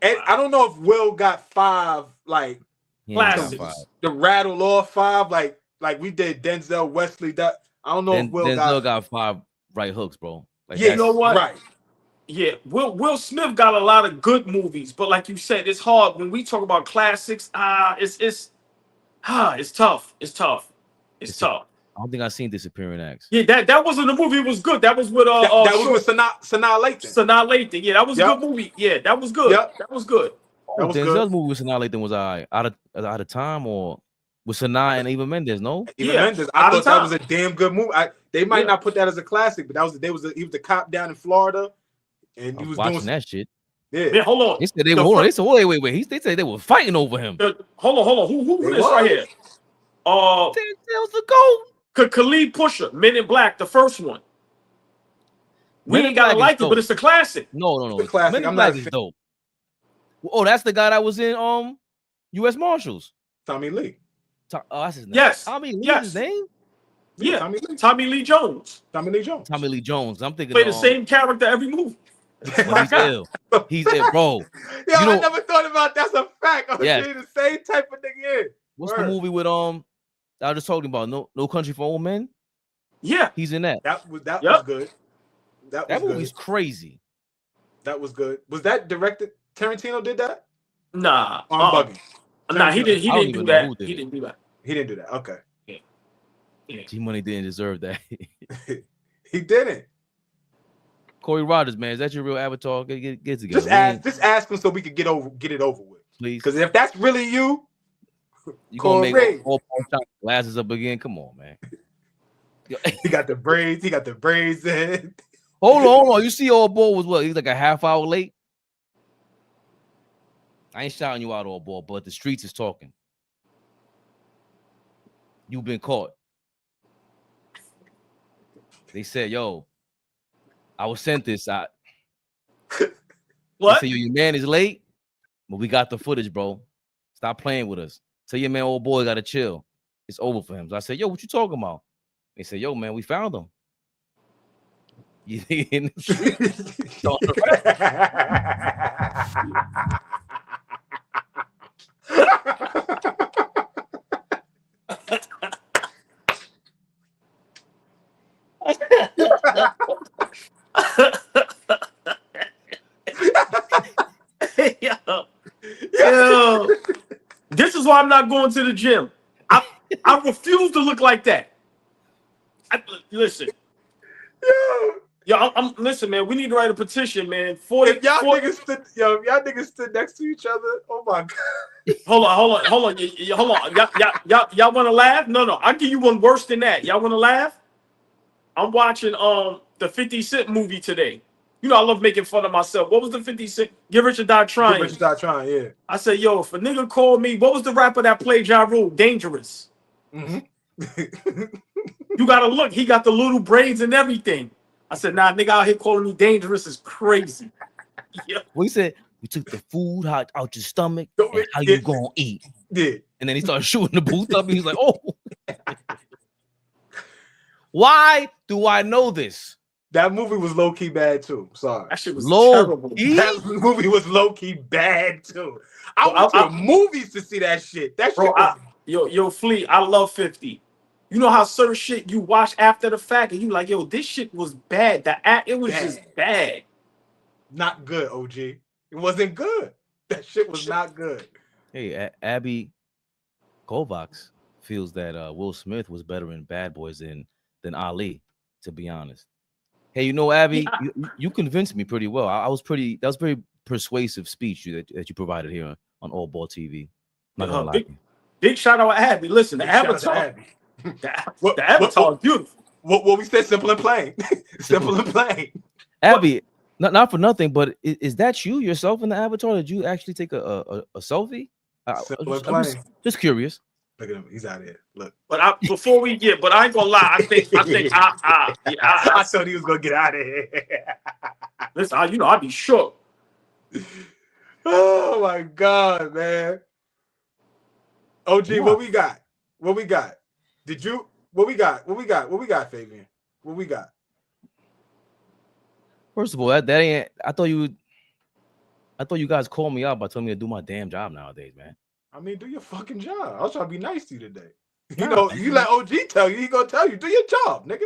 And I don't know if Will got 5. Like He ain't got Classics. 5. the rattle off 5. Like we did Denzel Wesley. That I don't know if Will Denzel got. got 5 right hooks, bro. Like Yeah, You know what? Right. Yeah, Will Smith got a lot of good movies, but like you said, it's hard when we talk about classics. It's tough. It's tough. I don't think I've seen Disappearing Acts. Yeah, that wasn't a movie. It was good. That was with That was with Sanaa Lathan. Sanaa Lathan. Yeah, that was a Yep. good movie. Yeah, that was good. Yep. That was good. That was Denzel's good. movie with Sanaa Lathan was out of time, or with Sanaa and Eva Mendes, no? Even Yeah, Mendes, out I of thought that time. was a damn good movie. They might Yeah. not put that as a classic, but he was the cop down in Florida, and I he was was watching doing that shit. Man, hold on. They said they The hold on. They first- said wait. They said they were fighting over him. Hold on. Who They this right was. here? Denzel's the GOAT. Khalid Pusher, Men in Black, the first one. We Men in ain't gotta Black is like it, dope. but it's a classic. No. It's a classic. Men in I'm Black not a is fan. dope. Oh, that's the guy that was in U.S. Marshals. Tommy Lee. Oh, that's his name. Yes. Tommy Lee Yes. is his name? Yeah, Tommy Lee. Tommy Lee Jones Tommy Lee Jones. Tommy Lee Jones. I'm thinking played the same character every movie. well, he's ill. He's ill, bro. Yo, You know- I never thought about that. That's a fact. Yeah. The same type of nigga. What's Word. the movie with I was just talking about No Country for Old Men? Yeah, He's in that. That was Yep. good. That That was movie's good. crazy. That was good. Was that directed? Tarantino did that? nah, Or I'm bugging. nah, he didn't. He I don't didn't do even know that. who did He it. didn't do that. He didn't do that. Okay. G Money didn't deserve that. He didn't. Corey Rogers, man, is that your real avatar? Get together. Just ask him so we could get it over with. Please. Because if that's really you, You gonna Corey. make all glasses up again? Come on, man. he got the braids. He got the braids in. Hold on. You see, All Ball was what? He was like a half hour late. I ain't shouting you out, All Ball, but the streets is talking. You've been caught. They said, "Yo, I was sent this out." What? They said, "Yo, your man is late, but we got the footage, bro. Stop playing with us. Tell your man, old boy, gotta chill. It's over for him." So I said, "Yo, what you talking about?" They said, "Yo, man, we found him." You think in the street? why I'm not going to the gym. I refuse to look like that. Listen. I'm listen, man. We need to write a petition, man. 40. If y'all niggas stood next to each other, oh my god. Hold on. Y'all want to laugh? No. I'll give you one worse than that. Y'all want to laugh? I'm watching the 50 Cent movie today. You know, I love making fun of myself. What was the 50 Cent? Get Rich or Die Trying. Get Rich or Die Trying, yeah. I said, yo, if a nigga called me, what was the rapper that played Ja Rule? Dangerous. Mm-hmm. You gotta look. He got the little braids and everything. I said, nah, nigga out here calling me dangerous is crazy. Yeah. Well, he said, we took the food out your stomach. And how you gonna eat? Yeah. And then he started shooting the booth up. And he's like, oh. Why do I know this? That movie was low-key bad too. Sorry. That shit was terrible. That movie was low-key bad too. I went to the movies to see that shit. That shit was... Yo, Fleet, I love 50. You know how certain shit you watch after the fact and you like, yo, this shit was bad. It was just bad. Not good, OG. It wasn't good. That shit was not good. Hey, Abby Kovacs feels that Will Smith was better in Bad Boys than Ali, to be honest. Hey, you know, Abby, you convinced me pretty well. That was pretty persuasive speech that you provided here on AllBall TV. Not gonna lie. Big shout out to Abby. Listen, the Avatar. The Avatar is beautiful. What we said, simple and plain. Simple and plain. Abby, not for nothing, but is that you yourself in the Avatar? Did you actually take a selfie? Simple and plain. Just curious. Look at him. He's out here. Look. But I ain't gonna lie. I think I thought he was gonna get out of here. Listen, I'd be shook. Oh my god, man. OG, what we got? What we got? What we got, Fabian? What we got? First of all, that ain't. I thought you guys called me out by telling me to do my damn job nowadays, man. I mean, do your fucking job. I was trying to be nice to you today. You know, you let OG tell you, he gonna tell you, do your job, nigga.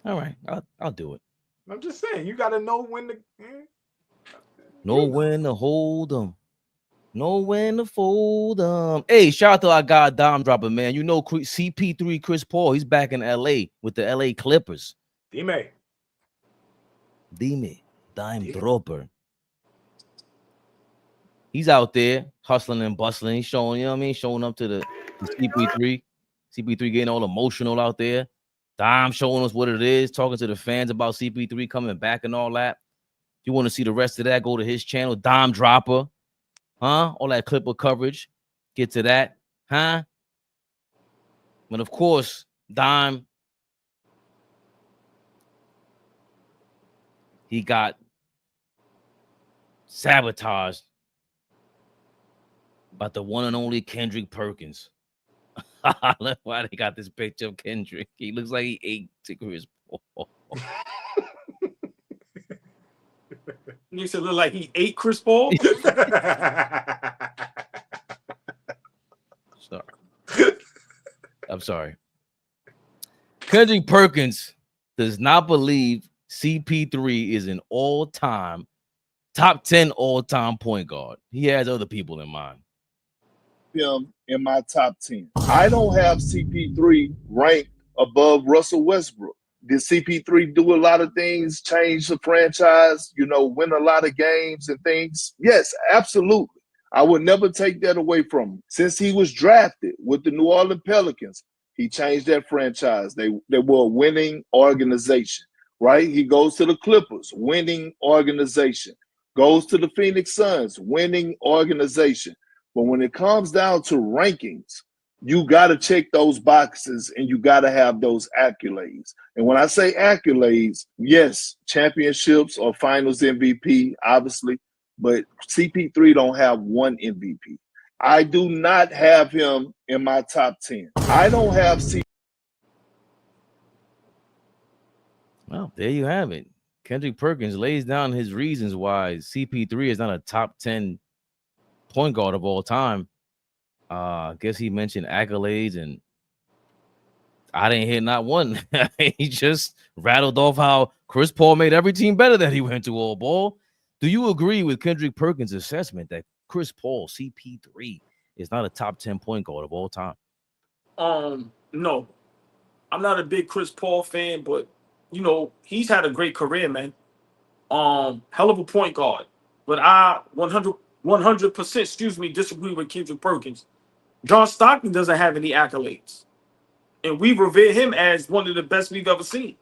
All right, I'll do it. I'm just saying, you gotta know when to know when to hold them. Know when to fold them. Hey, shout out to our guy Dime Dropper, man. You know CP3 Chris Paul, he's back in LA with the LA Clippers. Dime Dropper. He's out there hustling and bustling. He's showing, you know what I mean? Showing up to the CP3. CP3 getting all emotional out there. Dime showing us what it is, talking to the fans about CP3 coming back and all that. If you want to see the rest of that, go to his channel, Dime Dropper. Huh? All that Clipper coverage. Get to that. Huh? But of course, Dime, he got sabotaged by the one and only Kendrick Perkins. Look why they got this picture of Kendrick. He looks like he ate Chris Paul. You said look like he ate Chris Paul? I'm sorry. Kendrick Perkins does not believe CP3 is an all-time, top 10 all-time point guard. He has other people in mind. Him in my top 10. I don't have CP3 ranked above Russell Westbrook. Did CP3 do a lot of things, change the franchise, you know, win a lot of games and things? Yes, absolutely. I would never take that away from him. Since he was drafted with the New Orleans Pelicans, he changed that franchise. They were a winning organization, right? He goes to the Clippers, winning organization. Goes to the Phoenix Suns, winning organization. But when it comes down to rankings, you got to check those boxes and you got to have those accolades. And when I say accolades, yes, championships or finals MVP, obviously, but CP3 don't have one MVP. I do not have him in my top 10. I don't have CP3. Well, there you have it. Kendrick Perkins lays down his reasons why CP3 is not a top 10 point guard of all time. I guess he mentioned accolades, and I didn't hear not one. He just rattled off how Chris Paul made every team better that he went to AllBall. Do you agree with Kendrick Perkins' assessment that Chris Paul, CP3, is not a top 10 point guard of all time. No, I'm not a big Chris Paul fan, but you know, he's had a great career, man. Hell of a point guard. But I 100%, excuse me, disagree with Kendrick Perkins. John Stockton doesn't have any accolades. And we revere him as one of the best we've ever seen.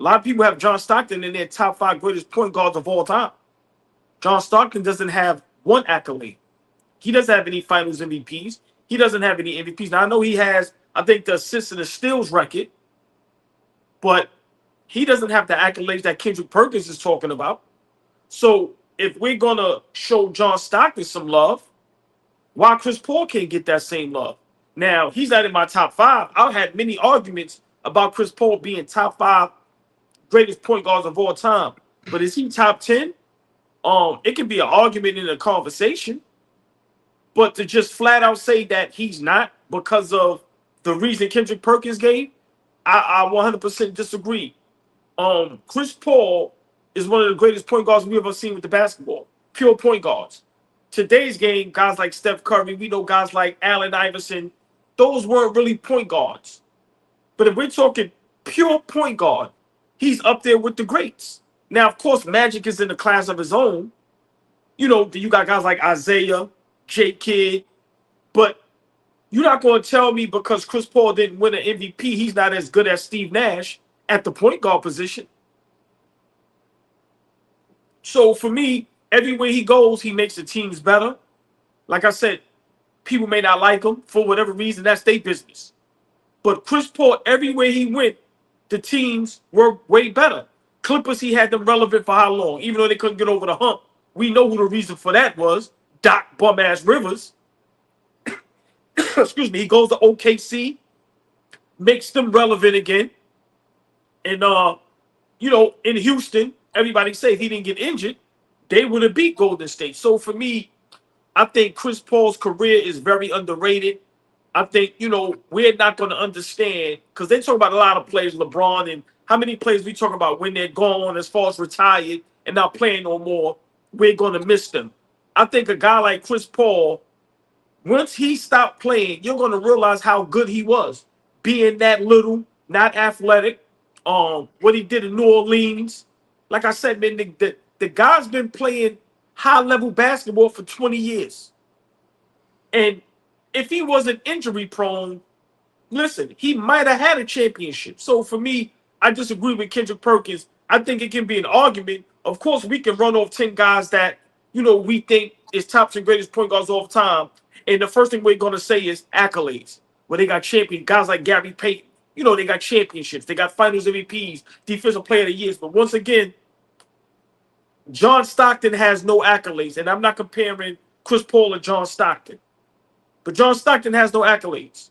A lot of people have John Stockton in their top 5 greatest point guards of all time. John Stockton doesn't have one accolade. He doesn't have any finals MVPs. He doesn't have any MVPs. Now, I know he has, I think, the assists and the steals record, but he doesn't have the accolades that Kendrick Perkins is talking about. So if we're going to show John Stockton some love, why Chris Paul can't get that same love? Now, he's not in my top 5. I've had many arguments about Chris Paul being top 5 greatest point guards of all time. But is he top 10? It can be an argument in a conversation. But to just flat out say that he's not because of the reason Kendrick Perkins gave, I 100% disagree. Chris Paul is one of the greatest point guards we've ever seen with the basketball. Pure point guards. Today's game, guys like Steph Curry, we know guys like Allen Iverson, those weren't really point guards. But if we're talking pure point guard, he's up there with the greats. Now, of course, Magic is in a class of his own. You know, you got guys like Isaiah, J. Kidd, but you're not going to tell me because Chris Paul didn't win an MVP, he's not as good as Steve Nash at the point guard position. So for me, everywhere he goes, he makes the teams better. Like I said, people may not like him for whatever reason. That's their business. But Chris Paul, everywhere he went, the teams were way better. Clippers, he had them relevant for how long? Even though they couldn't get over the hump. We know who the reason for that was. Doc bum-ass Rivers. Excuse me. He goes to OKC, makes them relevant again. And, you know, in Houston, everybody say if he didn't get injured, they would have beat Golden State. So for me, I think Chris Paul's career is very underrated. I think, you know, we're not going to understand because they talk about a lot of players, LeBron, and how many players we talk about when they're gone as far as retired and not playing no more. We're going to miss them. I think a guy like Chris Paul, once he stopped playing, you're going to realize how good he was. Being that little, not athletic, what he did in New Orleans. Like I said, man, the guy's been playing high-level basketball for 20 years. And if he wasn't injury-prone, listen, he might have had a championship. So for me, I disagree with Kendrick Perkins. I think it can be an argument. Of course, we can run off 10 guys that, you know, we think is top 10 greatest point guards of all time. And the first thing we're going to say is accolades. Where they got champions, guys like Gary Payton. You know, they got championships. They got finals MVPs, defensive player of the years. But once again, John Stockton has no accolades. And I'm not comparing Chris Paul and John Stockton. But John Stockton has no accolades.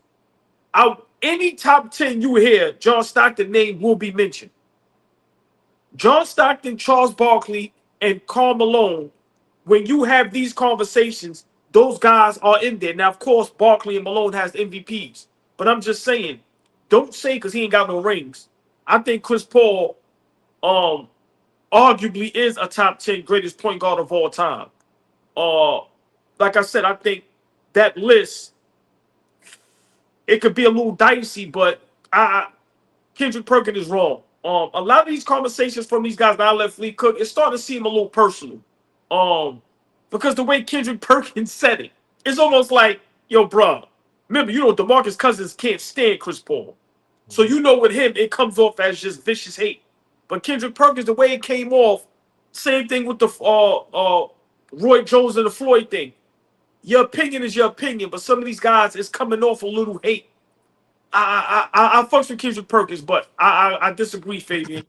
Any top 10 you hear, John Stockton's name will be mentioned. John Stockton, Charles Barkley, and Karl Malone, when you have these conversations, those guys are in there. Now, of course, Barkley and Malone has MVPs. But I'm just saying, don't say because he ain't got no rings. I think Chris Paul arguably is a top 10 greatest point guard of all time. Like I said, I think that list, it could be a little dicey, but Kendrick Perkins is wrong. A lot of these conversations from these guys that I let Fleet cook, it's starting to seem a little personal. Because the way Kendrick Perkins said it, it's almost like, yo, bro, remember, you know, DeMarcus Cousins can't stand Chris Paul. So you know with him, it comes off as just vicious hate. But Kendrick Perkins, the way it came off, same thing with the Roy Jones and the Floyd thing. Your opinion is your opinion, but some of these guys is coming off a little hate. I fucks with Kendrick Perkins, but I disagree, Fabian.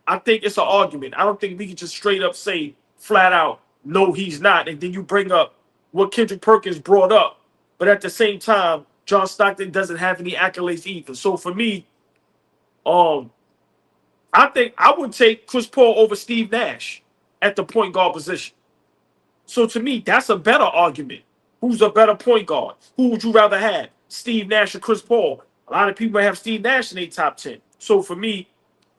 I think it's an argument. I don't think we can just straight up say flat out, no, he's not. And then you bring up what Kendrick Perkins brought up. But at the same time, John Stockton doesn't have any accolades either. So for me, I think I would take Chris Paul over Steve Nash at the point guard position. So to me, that's a better argument. Who's a better point guard? Who would you rather have, Steve Nash or Chris Paul? A lot of people have Steve Nash in their top 10. So for me,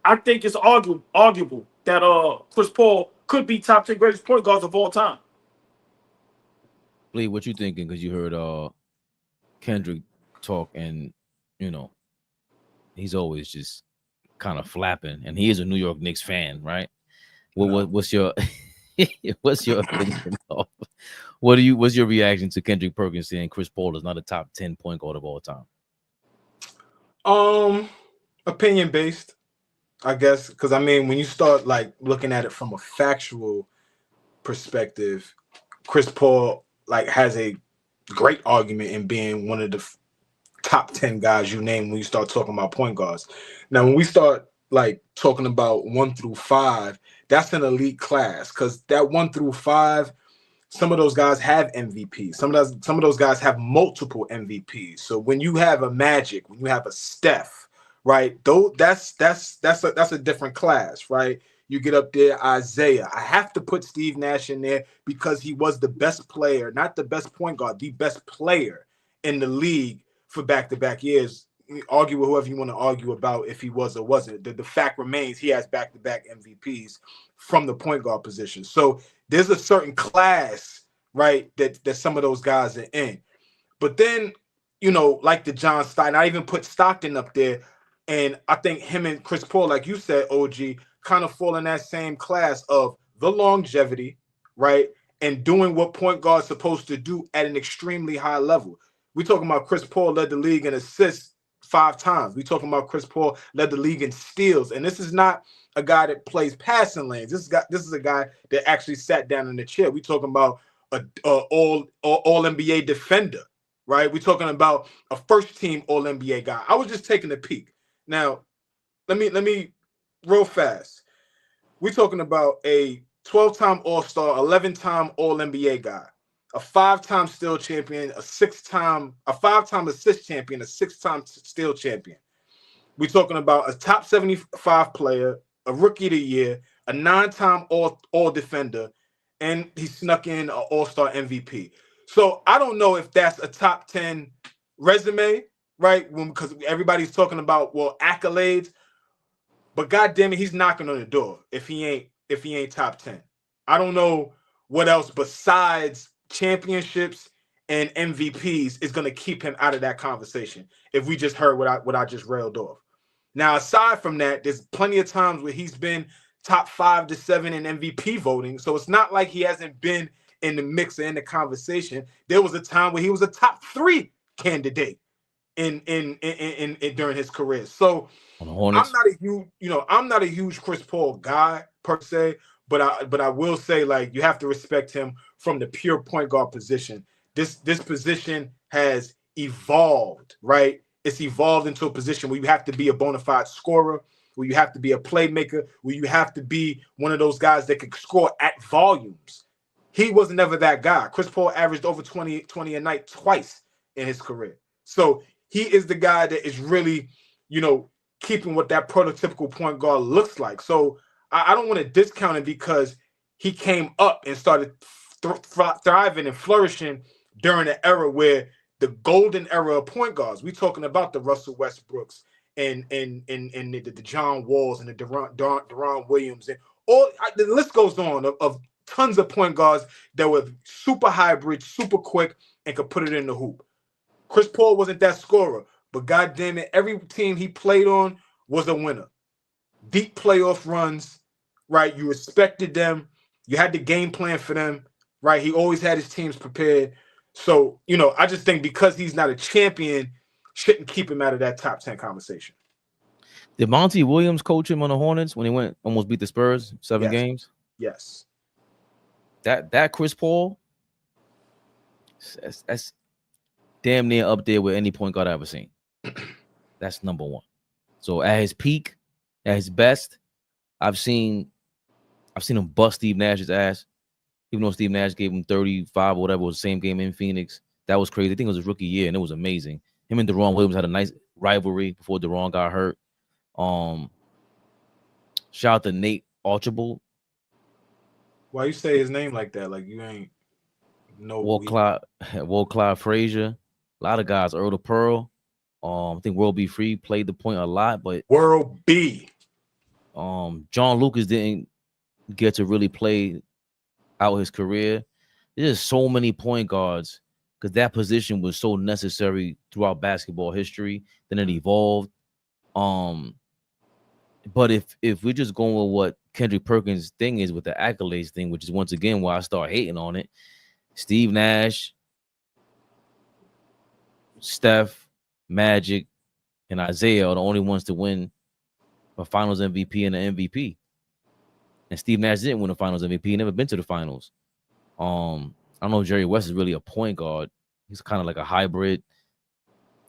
I think it's arguable that Chris Paul could be top 10 greatest point guards of all time. Lee, what you thinking? Because you heard Kendrick talk, and you know he's always just kind of flapping, and he is a New York Knicks fan, right? What's your what's your opinion of what's your reaction to Kendrick Perkins saying Chris Paul is not a top 10 point guard of all time? Opinion based, I guess, because I mean, when you start like looking at it from a factual perspective, Chris Paul like has a great argument in being one of the top 10 guys you name when you start talking about point guards. Now, when we start like talking about 1 through 5, that's an elite class, because that 1 through 5, some of those guys have MVPs. Some of those guys have multiple MVPs. So when you have a Magic, when you have a Steph, right? Though that's a different class, right? You get up there, Isaiah. I have to put Steve Nash in there because he was the best player, not the best point guard, the best player in the league for back-to-back years. Argue with whoever you want to argue about if he was or wasn't. The fact remains he has back-to-back MVPs from the point guard position. So there's a certain class, right, that some of those guys are in. But then, you know, like the John Stockton, I even put Stockton up there, and I think him and Chris Paul, like you said, OG, kind of fall in that same class of the longevity, right, and doing what point guard's supposed to do at an extremely high level. We're talking about Chris Paul led the league in assists 5 times. We're talking about Chris Paul led the league in steals, and this is not a guy that plays passing lanes. This is a guy that actually sat down in the chair. We're talking about a all NBA defender, right? We're talking about a first team all NBA guy. I was just taking a peek. Now, let me real fast. We're talking about a 12-time All-Star, 11-time All-NBA guy, a 5-time steal champion, a 5-time assist champion, a 6-time steal champion. We're talking about a top 75 player, a rookie of the year, a 9-time all defender, and he snuck in an All-Star MVP. So I don't know if that's a top 10 resume, right? Because everybody's talking about, well, accolades, but goddamn it, he's knocking on the door if he ain't top 10. I don't know what else besides championships and MVPs is going to keep him out of that conversation if we just heard what I just railed off. Now, aside from that, there's plenty of times where he's been top 5 to 7 in MVP voting. So it's not like he hasn't been in the mix or in the conversation. There was a time where he was a top 3 candidate in during his career. So I'm not a huge Chris Paul guy per se, but I will say, like, you have to respect him from the pure point guard position. This position has evolved, right? It's evolved into a position where you have to be a bona fide scorer, where you have to be a playmaker, where you have to be one of those guys that can score at volumes. He was never that guy. Chris Paul averaged over 20 a night twice in his career. So he is the guy that is really, you know, keeping what that prototypical point guard looks like. So I don't want to discount him because he came up and started thriving and flourishing during an era where the golden era of point guards. We're talking about the Russell Westbrooks and the John Walls and the Deron Williams and all. The list goes on of tons of point guards that were super hybrid, super quick, and could put it in the hoop. Chris Paul wasn't that scorer, but goddamn it, every team he played on was a winner. Deep playoff runs, right? You respected them. You had the game plan for them, right? He always had his teams prepared. So, you know, I just think because he's not a champion, shouldn't keep him out of that top 10 conversation. Did Monty Williams coach him on the Hornets when he went almost beat the Spurs 7 games? Yes. That Chris Paul, that's damn near up there with any point guard I've ever seen. That's number 1. So at his peak, at his best, I've seen him bust Steve Nash's ass. Even though Steve Nash gave him 35 or whatever, it was the same game in Phoenix. That was crazy. I think it was his rookie year, and it was amazing. Him and Deron Williams had a nice rivalry before Deron got hurt. Shout out to Nate Archibald. Why you say his name like that? Like you ain't no Walt Clyde Frazier. A lot of guys. Earl the Pearl. I think World B. Free played the point a lot, but World B. John Lucas didn't get to really play out his career. there's just so many point guards because that position was so necessary throughout basketball history. Then it evolved. But if we're just going with what Kendrick Perkins' thing is with the accolades thing, which is once again why I start hating on it, Steve Nash, Steph, Magic, and Isaiah are the only ones to win a Finals MVP and an MVP. And Steve Nash didn't win a Finals MVP. He never been to the Finals. I don't know if Jerry West is really a point guard. He's kind of like a hybrid.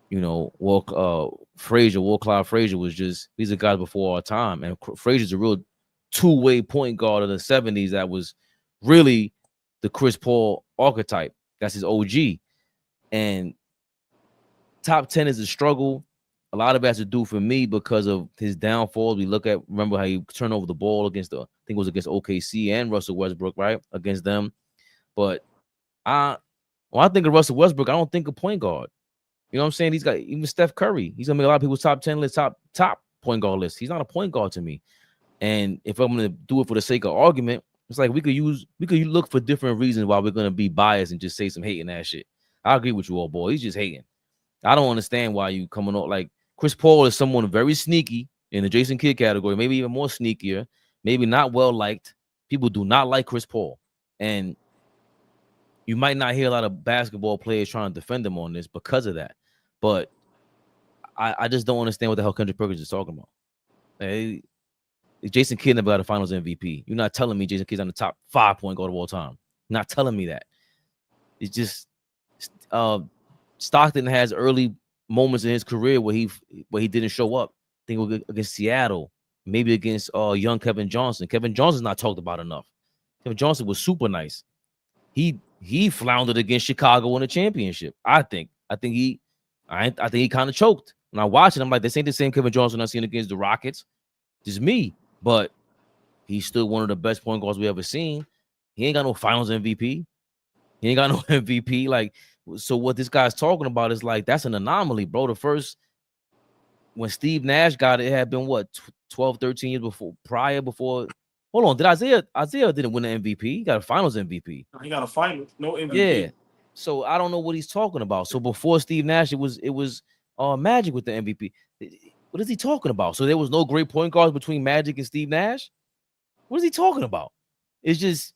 You know, Frazier, Clyde Frazier was just, these are guys before our time. And Frazier's a real two-way point guard of the 70s that was really the Chris Paul archetype. That's his OG. And top 10 is a struggle. A lot of it has to do for me because of his downfalls. We remember how he turned over the ball against I think it was against OKC and Russell Westbrook, right? Against them. But when I think of Russell Westbrook, I don't think of point guard. You know what I'm saying? He's got even Steph Curry. He's gonna make a lot of people's top 10 list, top point guard list. He's not a point guard to me. And if I'm gonna do it for the sake of argument, it's like we could look for different reasons why we're gonna be biased and just say some hating ass shit. I agree with you all, boy. He's just hating. I don't understand why you coming on like Chris Paul is someone very sneaky in the Jason Kidd category, maybe even more sneakier, maybe not well liked. People do not like Chris Paul, and you might not hear a lot of basketball players trying to defend him on this because of that. But I just don't understand what the hell Kendrick Perkins is talking about. Hey, Jason Kidd never got a Finals MVP. You're not telling me Jason Kidd's on the top 5 point guard of all time. You're not telling me that. It's just Stockton has early moments in his career where he didn't show up. I think against Seattle, maybe against young Kevin Johnson. Kevin Johnson's not talked about enough. Kevin Johnson was super nice. He floundered against Chicago in the championship. I think he kind of choked. When I watch it, I'm like, this ain't the same Kevin Johnson I seen against the Rockets. Just me. But he's still one of the best point guards we ever seen. He ain't got no Finals MVP. He ain't got no MVP. Like, so what this guy's talking about is like, that's an anomaly, bro. The first, when Steve Nash got it, it had been what, 12, 13 years before. Hold on, did Isaiah didn't win the MVP? He got a Finals MVP. He got a final, no MVP. Yeah. So I don't know what he's talking about. So before Steve Nash, it was Magic with the MVP. What is he talking about? So there was no great point guards between Magic and Steve Nash? What is he talking about? It's just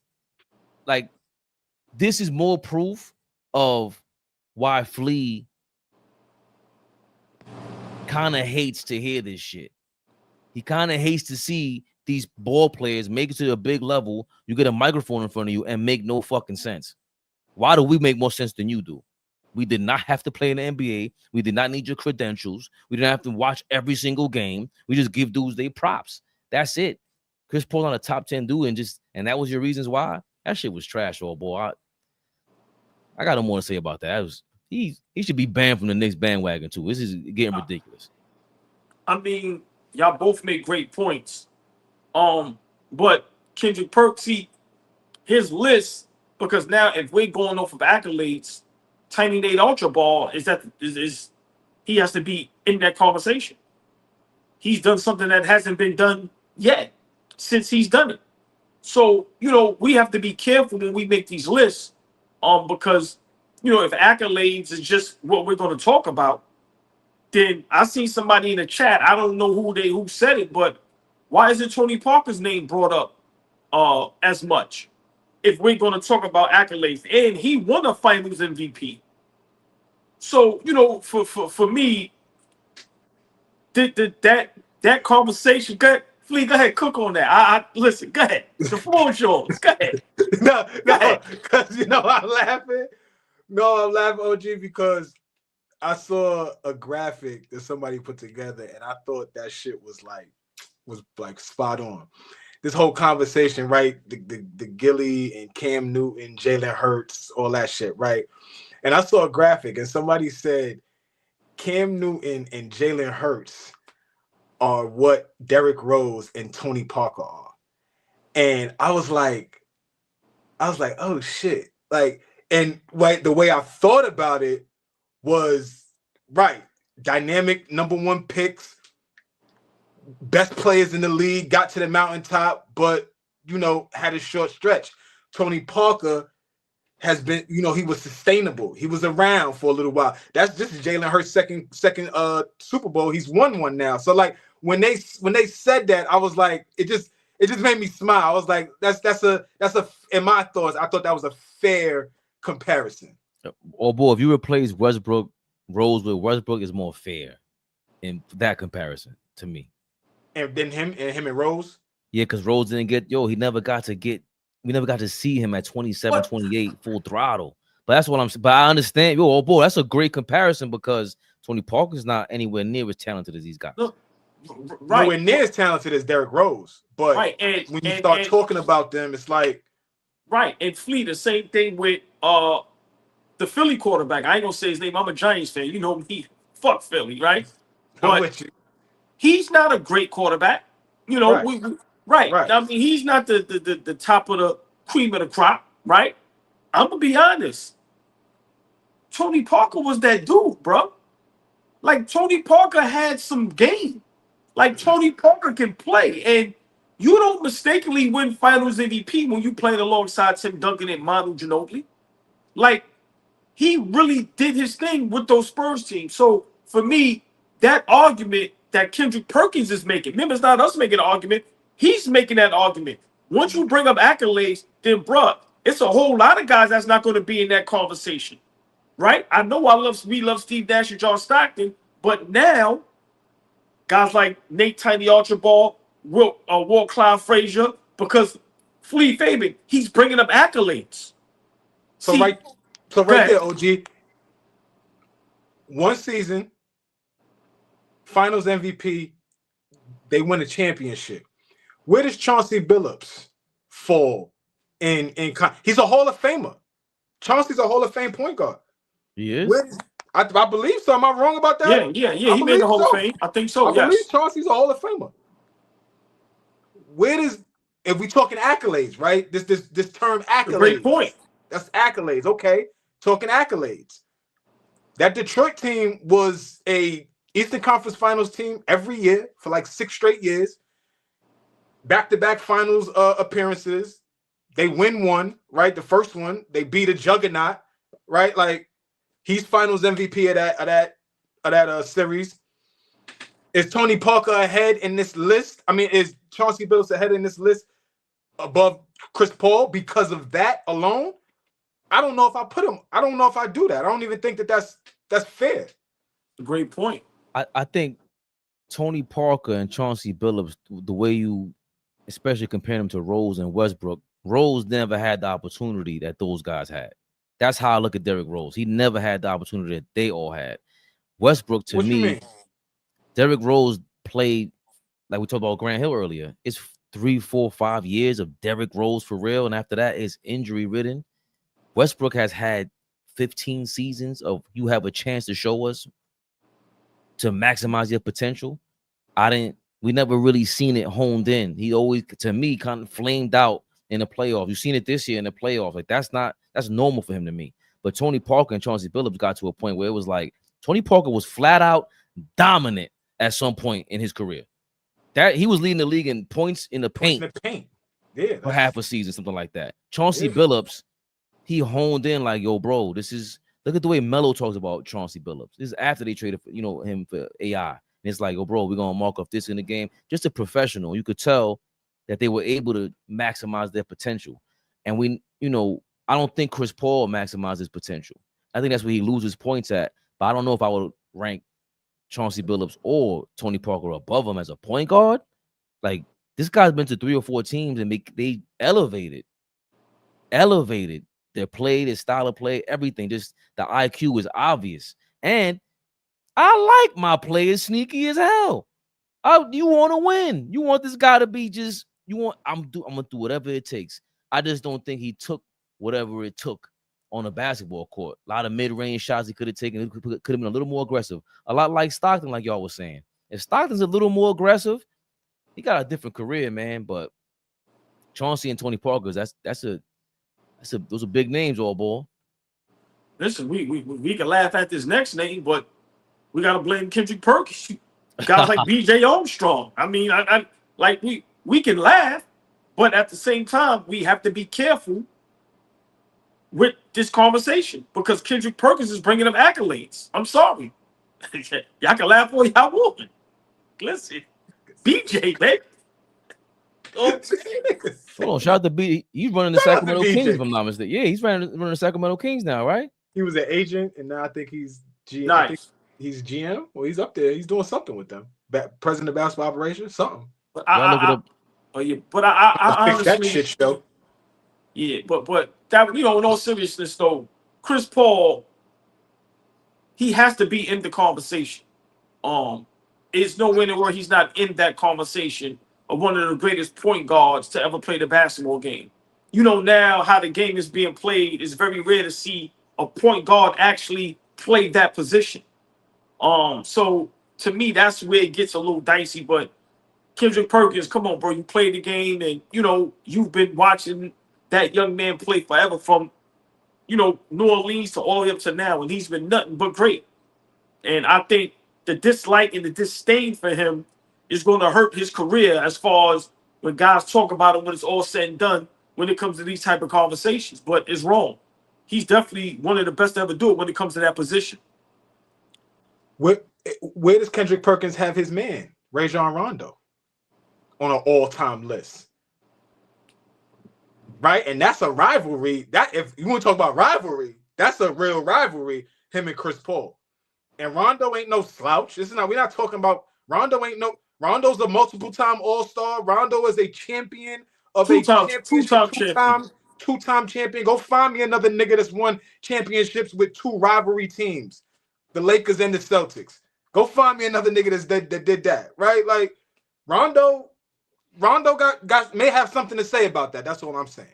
like, this is more proof of why Flea kind of hates to hear this shit. He kind of hates to see these ball players make it to a big level. You get a microphone in front of you and make no fucking sense. Why do we make more sense than you do? We did not have to play in the NBA. We did not need your credentials. We didn't have to watch every single game. We just give dudes their props. That's it. Chris Paul on a top 10 dude, and that was your reasons why? That shit was trash, old boy. I got no more to say about that. He should be banned from the Knicks bandwagon too. This is getting ridiculous. I mean, y'all both make great points. But Kendrick Perk, his list, because now if we're going off of accolades, Tiny Nate Ultra Ball is he has to be in that conversation. He's done something that hasn't been done yet since he's done it. So, you know, we have to be careful when we make these lists, because, you know, if accolades is just what we're going to talk about, then I see somebody in the chat, I don't know who said it, but why isn't Tony Parker's name brought up as much if we're going to talk about accolades? And he won a Finals MVP. So, you know, for me, that conversation, Flea, go ahead, cook on that. I listen, go ahead. The floor is yours. Go ahead. No, because you know I'm laughing. No, I'm laughing, OG, because I saw a graphic that somebody put together, and I thought that shit was like spot on. This whole conversation, right? The Gilly and Cam Newton, Jalen Hurts, all that shit, right? And I saw a graphic, and somebody said Cam Newton and Jalen Hurts are what Derrick Rose and Tony Parker are. And I was like, oh shit. Like, and the way I thought about it was, right, dynamic #1 picks, best players in the league, got to the mountaintop, but, you know, had a short stretch. Tony Parker has been, you know, he was sustainable. He was around for a little while. This is Jalen Hurts' second Super Bowl. He's won one now. So like when they said that, I was like, it just made me smile. I was like, that's a in my thoughts, I thought that was a fair comparison. Oh boy, if you replace Westbrook Rose with Westbrook, is more fair in that comparison to me. And then him and Rose. Yeah, because Rose didn't get we never got to see him at 27, 28 full throttle. But that's what I'm saying. But I understand. Oh boy, that's a great comparison because Tony Parker's not anywhere near as talented as these guys. Look, right. Nowhere near as talented as Derrick Rose. But when you start talking about them, it's like right. And Fleet, the same thing with the Philly quarterback. I ain't gonna say his name. I'm a Giants fan. You know me. Fuck Philly, right? But he's not a great quarterback. You know, right. I mean, he's not the top of the cream of the crop, right? I'm gonna be honest. Tony Parker was that dude, bro. Like Tony Parker had some game. Like Tony Parker can play, and you don't mistakenly win Finals MVP when you playing alongside Tim Duncan and Manu Ginobili. Like he really did his thing with those Spurs teams. So for me, that argument that Kendrick Perkins is making, remember, it's not us making an argument. He's making that argument. Once you bring up accolades, then, bruh, it's a whole lot of guys that's not going to be in that conversation, right? I know we love Steve Nash and John Stockton, but now guys like Nate Tiny Archibald, Walt Clyde Frazier, because Fabian, he's bringing up accolades. So right there, OG. One season, Finals MVP, they win a championship. Where does Chauncey Billups fall in he's a Hall of Famer. Chauncey's a Hall of Fame point guard. He is? I believe so. Am I wrong about that? Yeah. He made the Hall of Fame. I think so. I believe Chauncey's a Hall of Famer. Where does, if we talking accolades, right? This term accolades. Great point. That's accolades. Okay. Talking accolades. That Detroit team was a Eastern Conference Finals team every year for like 6 straight years. Back-to-back finals appearances. They win one, right? The first one, they beat a juggernaut, right? Like he's Finals MVP of that series. Is Tony Parker ahead in this list? I mean, is Chauncey Billups ahead in this list above Chris Paul because of that alone? I don't know if I put him. I don't know if I do that. I don't even think that's fair. Great point. I think Tony Parker and Chauncey Billups, the way you especially compare them to Rose and Westbrook, Rose never had the opportunity that those guys had. That's how I look at Derrick Rose. He never had the opportunity that they all had. Westbrook, to me, Derrick Rose played, like we talked about Grant Hill earlier. It's 3, 4, 5 years of Derrick Rose for real, and after that is injury ridden. Westbrook has had 15 seasons of you have a chance to show us to maximize your potential. We never really seen it honed in. He always, to me, kind of flamed out in the playoffs. You've seen it this year in the playoffs. Like that's normal for him to me. But Tony Parker and Chauncey Billups got to a point where it was like Tony Parker was flat out dominant at some point in his career. That he was leading the league in points in the paint. Yeah, for half a season, something like that. Chauncey Billups, he honed in like, yo, bro, look at the way Melo talks about Chauncey Billups. This is after they traded for, him for AI. And it's like, oh, bro, we're gonna mark off this in the game. Just a professional. You could tell that they were able to maximize their potential. And I don't think Chris Paul maximized his potential. I think that's where he loses points at. But I don't know if I would rank Chauncey Billups or Tony Parker above him as a point guard. Like this guy's been to 3 or 4 teams and they elevated their play, their style of play, everything. Just the IQ is obvious. And I like my players sneaky as hell. You want to win. You want this guy to be I'm gonna do whatever it takes. I just don't think he took whatever it took on a basketball court. A lot of mid-range shots he could have taken. It could have been a little more aggressive. A lot like Stockton, like y'all was saying. If Stockton's a little more aggressive, he got a different career, man. But Chauncey and Tony Parker, those are big names, AllBall. Listen, we can laugh at this next name, but we gotta blame Kendrick Perkins. Guys like BJ Armstrong. I mean, we can laugh, but at the same time, we have to be careful with this conversation because Kendrick Perkins is bringing up accolades. I'm sorry. Y'all can laugh all y'all want. Listen, BJ, baby. Hold on, shout out to B. He's running the Shout out to Sacramento Kings, BJ. if I'm not mistaken. Yeah, he's running the Sacramento Kings now, right? He was an agent, and now I think he's GM. Nice. I think he's GM. Well, he's up there. He's doing something with them. President of basketball operations, something. But Y'all look it up. Oh yeah, but I Fix that honestly, shit show. yeah, but that, you know, in all seriousness though, Chris Paul, he has to be in the conversation. It's nowhere where he's not in that conversation of one of the greatest point guards to ever play the basketball game. You know, now how the game is being played, it's very rare to see a point guard actually play that position. So to me, that's where it gets a little dicey. But Kendrick Perkins, come on, bro, you played the game, and you know you've been watching that young man play forever, from New Orleans to all the way up to now, and he's been nothing but great. And I think the dislike and the disdain for him is going to hurt his career as far as when guys talk about him when it's all said and done when it comes to these type of conversations. But it's wrong. He's definitely one of the best to ever do it when it comes to that position. Where does Kendrick Perkins have his man, Rajon Rondo, on an all-time list? Right? And that's a rivalry. That, if you want to talk about rivalry, that's a real rivalry, him and Chris Paul. And Rondo ain't no slouch. We're not talking about Rondo. Rondo's a multiple-time All-Star. Rondo is a champion of two-time champion. Go find me another nigga that's won championships with two rivalry teams, the Lakers and the Celtics. Go find me another nigga that did that, right? Like Rondo may have something to say about that. That's all I'm saying.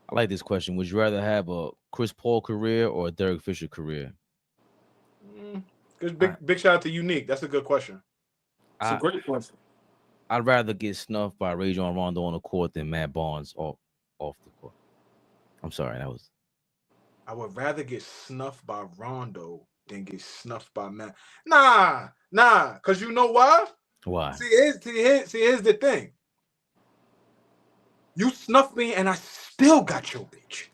I like this question. Would you rather have a Chris Paul career or a Derek Fisher career? Big shout out to Unique. That's a good question. It's a great question. I'd rather get snuffed by Rajon Rondo on the court than Matt Barnes off the court. I'm sorry, that was. I would rather get snuffed by Rondo than get snuffed by Matt. Nah. Cause you know why? Why? See, here's the thing. You snuffed me and I still got your bitch.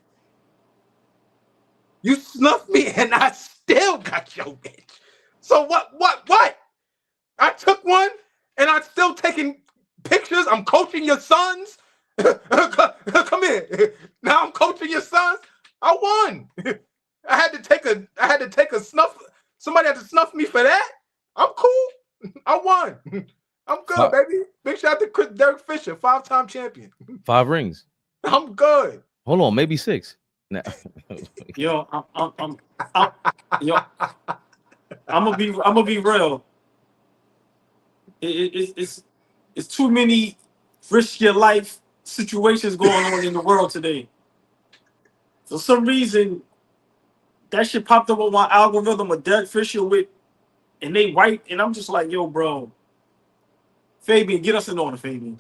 You snuffed me and I still got your bitch. So what? I took one and I'm still taking pictures. I'm coaching your sons. Come here. Now I'm coaching your sons. I won. I had to take a snuff. Somebody had to snuff me for that. I'm cool. I won. I'm good, baby. Big shout out to Derek Fisher, 5-time champion. 5 rings. I'm good. Hold on, maybe 6. Nah. Yo, I'm gonna be real. It's too many risk your life situations going on in the world today. For some reason, that shit popped up on my algorithm of Derek Fisher and they white, and I'm just like, yo, bro, Fabian, get us in order, Fabian.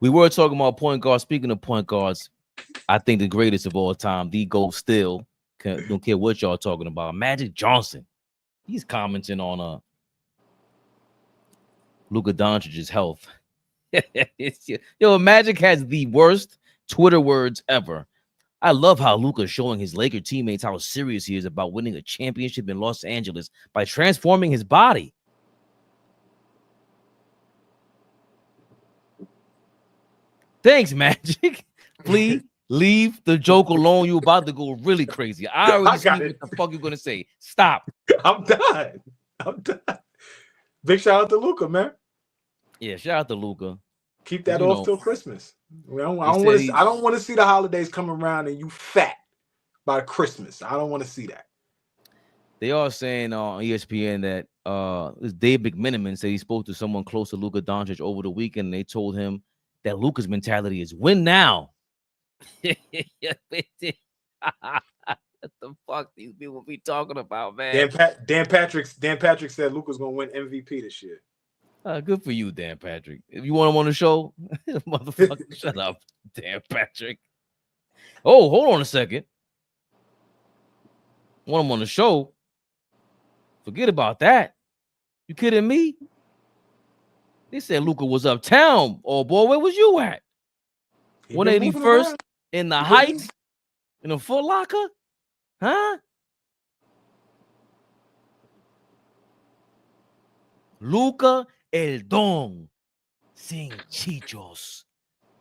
We were talking about point guards. Speaking of point guards, I think the greatest of all time, the GOAT still. Don't care what y'all talking about. Magic Johnson. He's commenting on Luka Doncic's health. Yo, Magic has the worst Twitter words ever. I love how Luka's showing his Laker teammates how serious he is about winning a championship in Los Angeles by transforming his body. Thanks, Magic. Please leave the joke alone. You about to go really crazy. I already see what the fuck you're gonna say. Stop. I'm done. Big shout out to Luka, man. Yeah, shout out to Luka. Keep that off till Christmas. I don't want to see the holidays come around and you fat by Christmas. I don't want to see that. They are saying on ESPN that this Dave McMenamin said he spoke to someone close to Luka Doncic over the weekend, and they told him that Luka's mentality is win now. What the fuck these people be talking about, man? Dan Patrick said Luka's gonna win MVP this year. Good for you, Dan Patrick. If you want him on the show, motherfucker, shut up, Dan Patrick. Oh, hold on a second. Want him on the show? Forget about that. You kidding me? They said Luka was uptown. Oh boy, where was you at? 181st, in the Heights, in a Foot Locker, huh? Luka el Don sin chichos.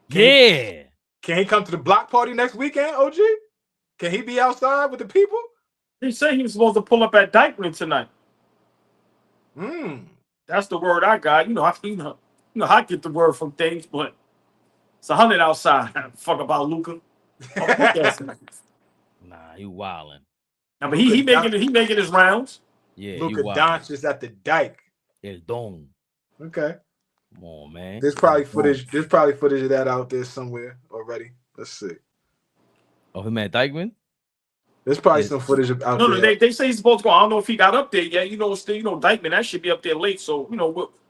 Yeah. Can he come to the block party next weekend, OG? Can he be outside with the people? He said he was supposed to pull up at Dykeman tonight. Mm. That's the word I got. I get the word from things, but it's 100 outside. Fuck about Luka. Nah, you wildin'. Now, but he making his rounds. Yeah, Luka you wildin'. Doncic at the Dyke. El Don. Okay. Come on, man. There's probably footage. There's probably footage of that out there somewhere already. Let's see. Oh, him at Dykeman? There's probably some footage out there. No, they say he's supposed to go. I don't know if he got up there yet. Still, Dykeman, that should be up there late. So,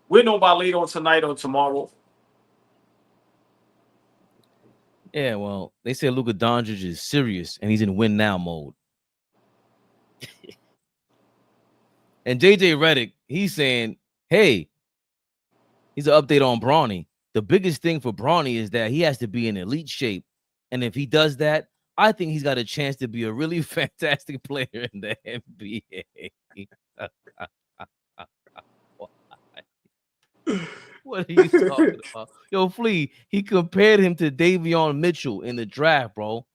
we'll know about later on tonight or tomorrow. Yeah, well, they say Luka Doncic is serious and he's in win now mode. And JJ Redick, he's saying, hey, he's an update on Bronny. The biggest thing for Bronny is that he has to be in elite shape. And if he does that, I think he's got a chance to be a really fantastic player in the NBA. What are you talking about? Yo, Flea, he compared him to Davion Mitchell in the draft, bro.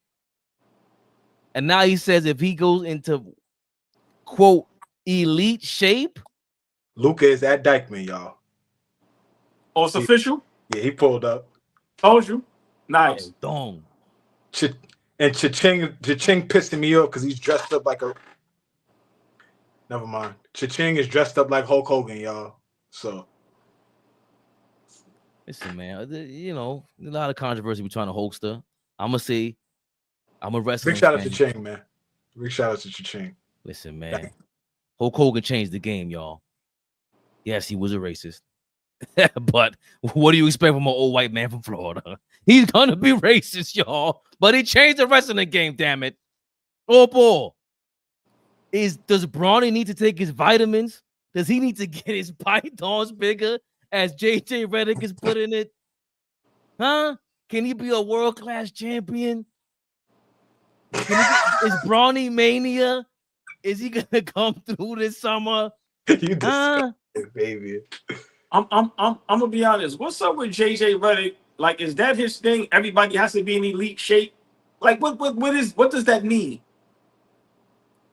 And now he says if he goes into, quote, elite shape. Luka is at Dykeman, y'all. Oh, it's official? Yeah, he pulled up. Told you. Nice. Dong. And Cha-Ching pissing me off because he's dressed up like a... Never mind. Cha-Ching is dressed up like Hulk Hogan, y'all. So... Listen, man, a lot of controversy between the Hulkster. I'm a wrestling Big shout out fan. to Ching, man. Big shout out to Cha-Ching. Listen, man, Hulk Hogan changed the game, y'all. Yes, he was a racist. But what do you expect from an old white man from Florida? He's gonna be racist, y'all. But he changed the wrestling game, damn it. Oh, boy. Does Bronny need to take his vitamins? Does he need to get his pythons bigger? As JJ Redick is putting it, huh? Can he be a world-class champion? Is Bronny Mania? Is he gonna come through this summer? You disgusting, baby. I'm gonna be honest. What's up with JJ Redick? Like, is that his thing? Everybody has to be in elite shape. Like, what does that mean?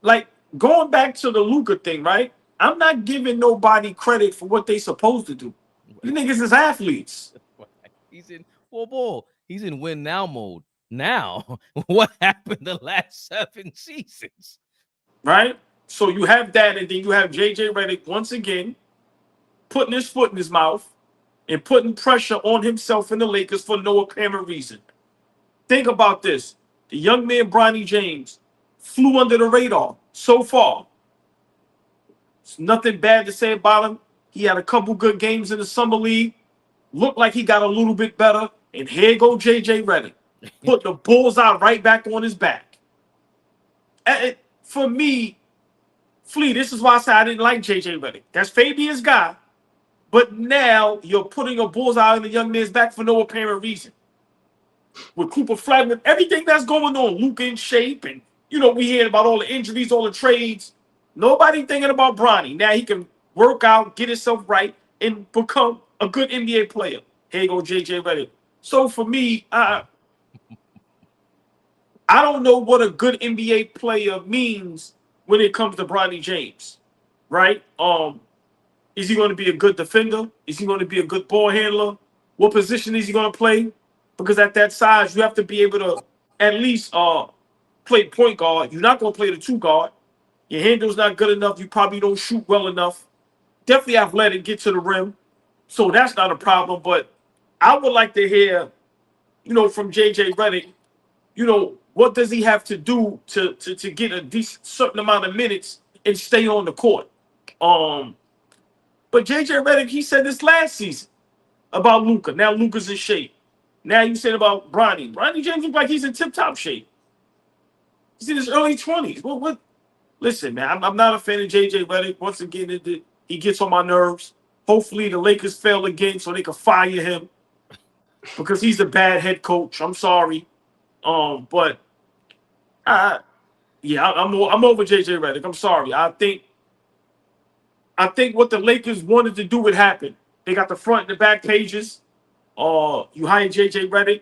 Like, going back to the Luka thing, right? I'm not giving nobody credit for what they supposed to do. You niggas is athletes. He's in win now mode. Now, what happened the last 7 seasons? Right? So you have that, and then you have JJ Redick once again putting his foot in his mouth and putting pressure on himself and the Lakers for no apparent reason. Think about this. The young man, Bronny James, flew under the radar so far. There's nothing bad to say about him. He had a couple good games in the summer league. Looked like he got a little bit better. And here go JJ Redick. Put the bullseye right back on his back. For me, Flea, this is why I said I didn't like JJ Redick. That's Fabian's guy. But now you're putting a bullseye on the young man's back for no apparent reason. With Cooper Flag, with everything that's going on, Luka in shape, and we hear about all the injuries, all the trades. Nobody thinking about Bronny. Now he can work out, get himself right, and become a good NBA player. Here you go, JJ Redick. So for me, I don't know what a good NBA player means when it comes to Bronny James, right? Is he going to be a good defender? Is he going to be a good ball handler? What position is he going to play? Because at that size, you have to be able to at least play point guard. You're not going to play the 2 guard. Your handle's not good enough. You probably don't shoot well enough. Definitely athletic, get to the rim. So that's not a problem. But I would like to hear, from JJ Redick, what does he have to do to get a decent certain amount of minutes and stay on the court? But JJ Redick, he said this last season about Luka. Now Luka's in shape. Now you said about Bronny. Bronny James looks like he's in tip-top shape. He's in his early 20s. What? Listen, man, I'm not a fan of JJ Redick. Once again, he gets on my nerves. Hopefully the Lakers fail again so they can fire him because he's a bad head coach. I'm sorry. But yeah, I'm over JJ Redick. I'm sorry. I think what the Lakers wanted to do would happen. They got the front and the back pages. You hired JJ Redick.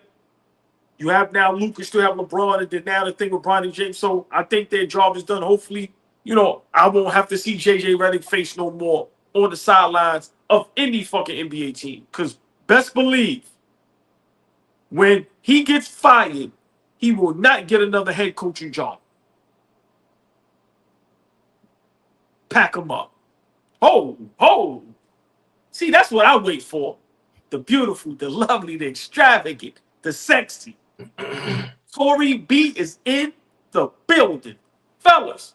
You have now LUKA, still have LeBron, and then now the thing with Bronny James. So I think their job is done. Hopefully, I won't have to see JJ Redick face no more on the sidelines of any fucking NBA team. Because best believe, when he gets fired, he will not get another head coaching job. Pack him up. Oh. See, that's what I wait for. The beautiful, the lovely, the extravagant, the sexy. Tori B is in the building. Fellas,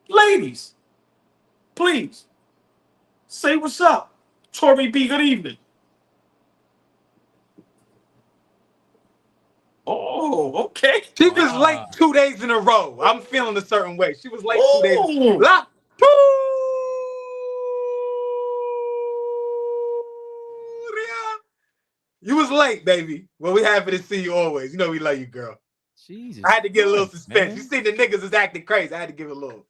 ladies, please say what's up. Tori B, good evening. Oh, okay. She was late 2 days in a row. I'm feeling a certain way. She was late 2 days. You was late, baby. Well, we happy to see you always. You know we love you, girl. Jesus. I had to get a little suspense. Man. You see the niggas is acting crazy. I had to give it a little.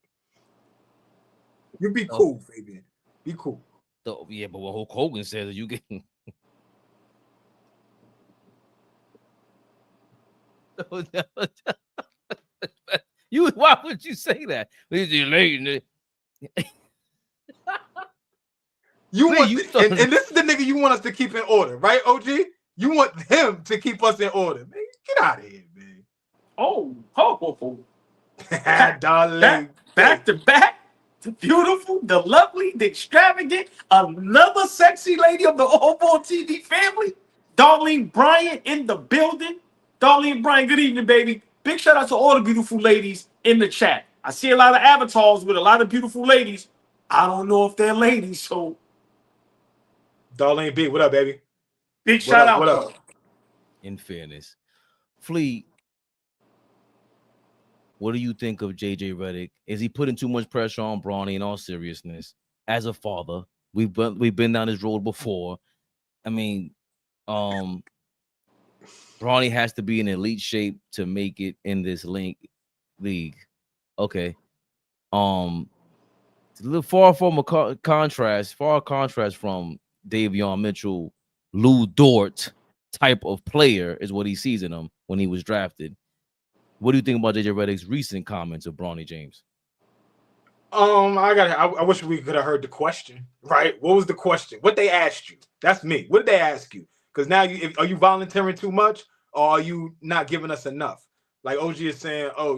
You be cool, Fabian. Be cool. Yeah, but what Hulk Hogan says is you get. Why would you say that? You Man, want you and this is the nigga you want us to keep in order, right, OG? You want him to keep us in order, man. Get out of here, man. Oh. Darling. Back to back, the beautiful, the lovely, the extravagant, another sexy lady of the AllBall TV family, Darlene Bryant in the building. Darlene Bryant, good evening, baby. Big shout out to all the beautiful ladies in the chat. I see a lot of avatars with a lot of beautiful ladies. I don't know if they're ladies, so. Darlene B, what up, baby? Big shout out. What up? In fairness, Flea, what do you think of JJ Redick? Is he putting too much pressure on Bronny? In all seriousness, as a father, we've been down this road before. I mean, Bronny has to be in elite shape to make it in this league. Okay. It's a little far from a contrast from Davion Mitchell, Lou Dort type of player is what he sees in him when he was drafted. What do you think about JJ Redick's recent comments of Bronny James? I wish we could have heard the question, right? What was the question? What they asked you? That's me. What did they ask you? Because now are you volunteering too much, or are you not giving us enough? Like OG is saying, oh,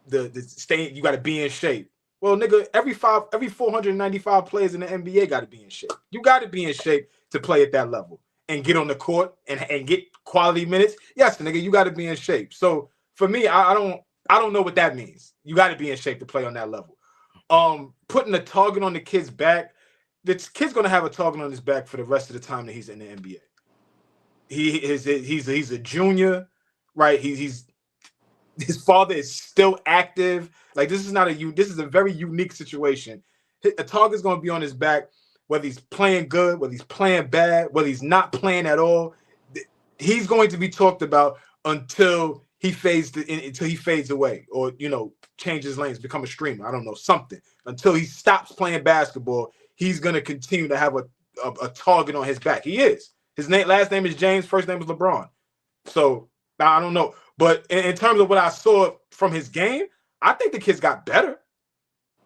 the staying, you got to be in shape. Well, nigga, every 495 players in the NBA got to be in shape. You got to be in shape to play at that level and get on the court and get quality minutes. Yes, nigga, you got to be in shape. So for me, I don't know what that means. You got to be in shape to play on that level. Putting a target on the kid's back, this kid's gonna have a target on his back for the rest of the time that he's in the NBA. He's a junior, right? His father is still active. Like this is a very unique situation. A target's gonna be on his back, whether he's playing good, whether he's playing bad, whether he's not playing at all. He's going to be talked about until he fades away, or changes lanes, become a streamer. I don't know, something. Until he stops playing basketball, he's gonna continue to have a target on his back. He is. His last name is James, first name is LeBron. So I don't know. But in terms of what I saw from his game, I think the kid's got better.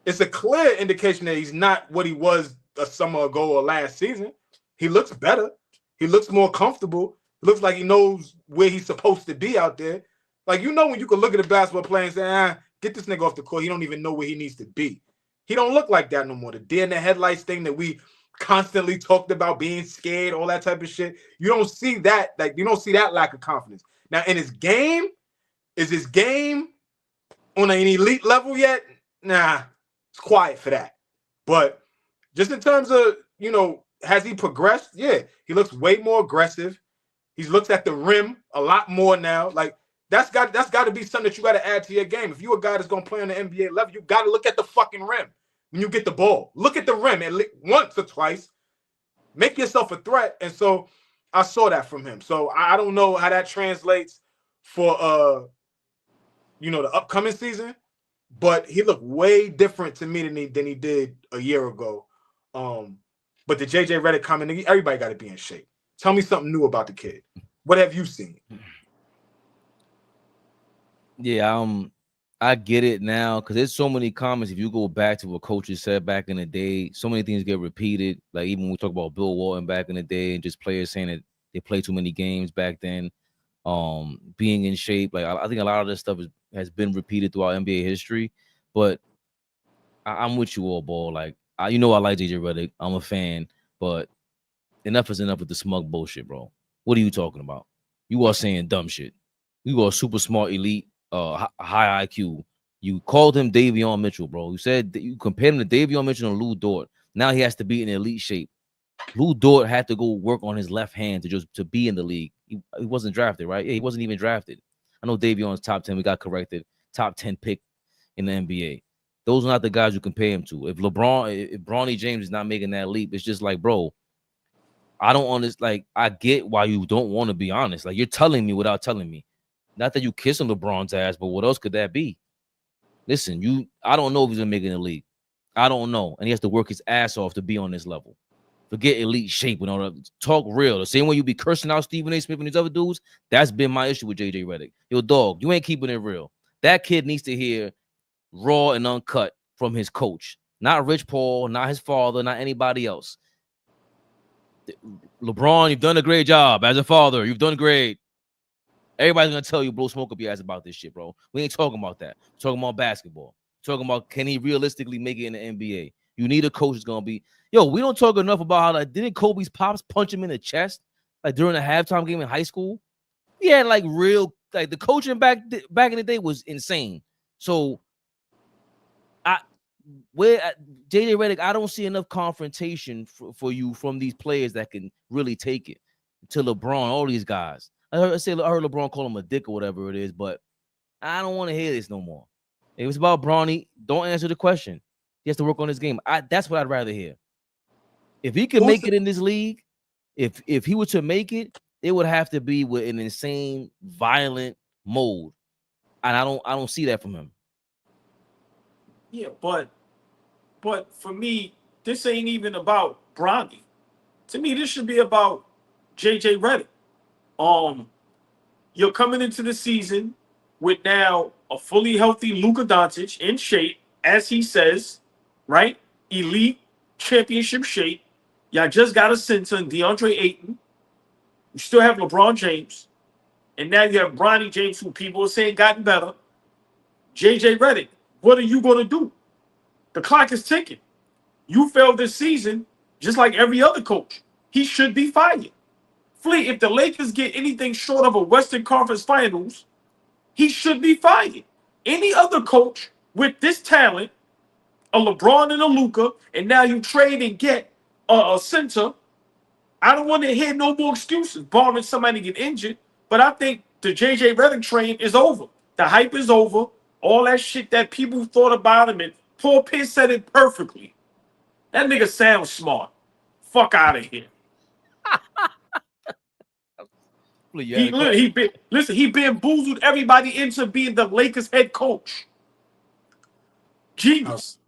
It's a clear indication that he's not what he was a summer ago or last season. He looks better. He looks more comfortable. It looks like he knows where he's supposed to be out there. Like, when you can look at a basketball player and say, get this nigga off the court. He don't even know where he needs to be. He don't look like that no more. The deer in the headlights thing that we constantly talked about, being scared, all that type of shit. You don't see that. Like, you don't see that lack of confidence. Now, in his game, is his game on an elite level yet? Nah, it's quiet for that. But just in terms of, has he progressed? Yeah, he looks way more aggressive. He looks at the rim a lot more now. Like, that's got to be something that you got to add to your game. If you're a guy that's going to play on the NBA level, you got to look at the fucking rim when you get the ball. Look at the rim at least once or twice. Make yourself a threat. And so I saw that from him. So I don't know how that translates for you know, the upcoming season, but he looked way different to me than he did a year ago. But the JJ Redick comment, everybody got to be in shape. Tell me something new about the kid. What have you seen? Yeah, I get it now because there's so many comments. If you go back to what coaches said back in the day, so many things get repeated. Like even when we talk about Bill Walton back in the day and just players saying that they played too many games back then, being in shape. Like I think a lot of this stuff has been repeated throughout NBA history. But I'm with you, AllBall. Like you know, I like JJ Redick. I'm a fan, but enough is enough with the smug bullshit, bro. What are you talking about? You are saying dumb shit. You are super smart, elite, high IQ. You called him Davion Mitchell, bro. You said that you compared him to Davion Mitchell and Lou Dort. Now he has to be in elite shape. Lou Dort had to go work on his left hand to be in the league. He wasn't drafted, right? Yeah, he wasn't even drafted. I know Davion's top 10. We got corrected. Top 10 pick in the NBA. Those are not the guys you compare him to. If Bronny James is not making that leap, it's just like, bro, I don't understand. Like, I get why you don't want to be honest. Like, you're telling me without telling me. Not that you kissing LeBron's ass, but what else could that be? Listen, I don't know if he's gonna make it in the league. I don't know. And he has to work his ass off to be on this level. Forget elite shape and all that. Talk real. The same way you be cursing out Stephen A. Smith and these other dudes, that's been my issue with JJ Redick. Yo, dog, you ain't keeping it real. That kid needs to hear raw and uncut from his coach. Not Rich Paul, not his father, not anybody else. LeBron, you've done a great job as a father. You've done great. Everybody's gonna tell you, blow smoke up your ass about this shit, bro. We ain't talking about that. We're talking about basketball. We're talking about can he realistically make it in the NBA? You need a coach that's gonna be. Yo, we don't talk enough about how like didn't Kobe's pops punch him in the chest like during a halftime game in high school? He had like real like the coaching back in the day was insane. So JJ Redick, I don't see enough confrontation for you from these players that can really take it to LeBron, all these guys. I heard LeBron call him a dick or whatever it is, but I don't want to hear this no more. It was about Bronny. Don't answer the question. He has to work on his game. That's what I'd rather hear. If he could make it in this league, if he were to make it, it would have to be with an insane, violent mode. And I don't see that from him. Yeah, but for me, this ain't even about Bronny. To me, this should be about JJ Redick. You're coming into the season with now a fully healthy Luka Doncic in shape, as he says, right? Elite championship shape. Y'all just got a center in DeAndre Ayton. You still have LeBron James. And now you have Bronny James, who people are saying gotten better. JJ Redick, what are you going to do? The clock is ticking. You failed this season just like every other coach. He should be fired. Flea, if the Lakers get anything short of a Western Conference Finals, he should be fired. Any other coach with this talent, a LeBron and a LUKA, and now you trade and get a center, I don't want to hear no more excuses, barring somebody get injured. But I think the JJ Redick train is over. The hype is over. All that shit that people thought about him, and Paul Pierce said it perfectly. That nigga sounds smart. Fuck out of here. He bamboozled everybody into being the Lakers head coach. Genius.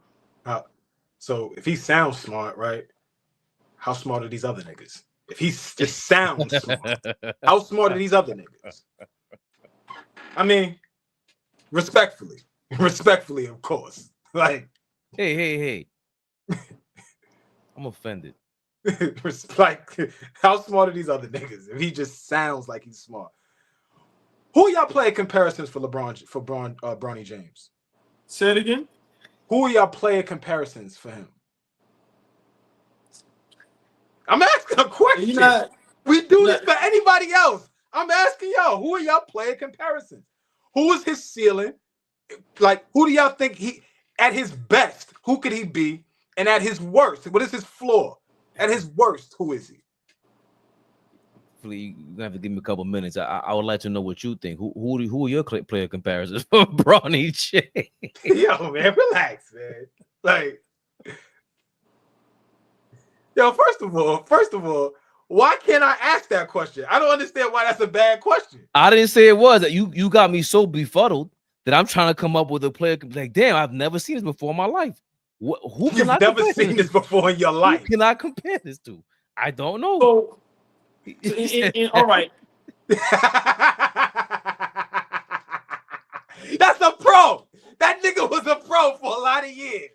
So if he sounds smart, right? How smart are these other niggas? If he just sounds smart, how smart are these other niggas? I mean, respectfully, of course. Like, hey. I'm offended. Like, how smart are these other niggas? If he just sounds like he's smart. Who y'all playing comparisons for Bronny James? Say it again. Who are y'all playing comparisons for him? I'm asking a question. We do this for anybody else. I'm asking y'all, who are y'all playing comparisons? Who is his ceiling? Like, who do y'all think he at his best? Who could he be? And at his worst, what is his floor? At his worst, who is he? You're gonna have to give me a couple minutes. I would like to know what you think. Who are your player comparisons for Bronny James? Yo, man, relax, man. Like, yo, first of all, Why can't I ask that question? I don't understand why that's a bad question. I didn't say it was. You got me so befuddled that I'm trying to come up with a player like, damn, I've never seen this before in my life. Who can I never compare seen this before in your life? Who can I compare this to? I don't know. So, all right. That's a pro. That nigga was a pro for a lot of years.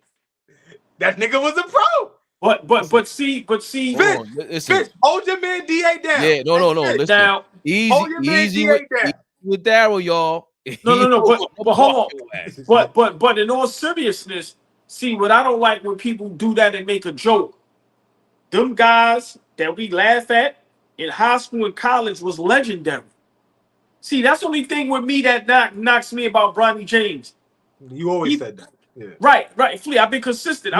That nigga was a pro. But see, Fitz, hold your man DA down. Yeah, no. Listen, now, easy with Daryl, y'all. No. But hold on. But in all seriousness, see what I don't like when people do that and make a joke. Them guys that we laugh at in high school and college was legendary. See, that's the only thing with me that knocks me about Bronny James. You always said that. Yeah. Right. Flea, I've been consistent.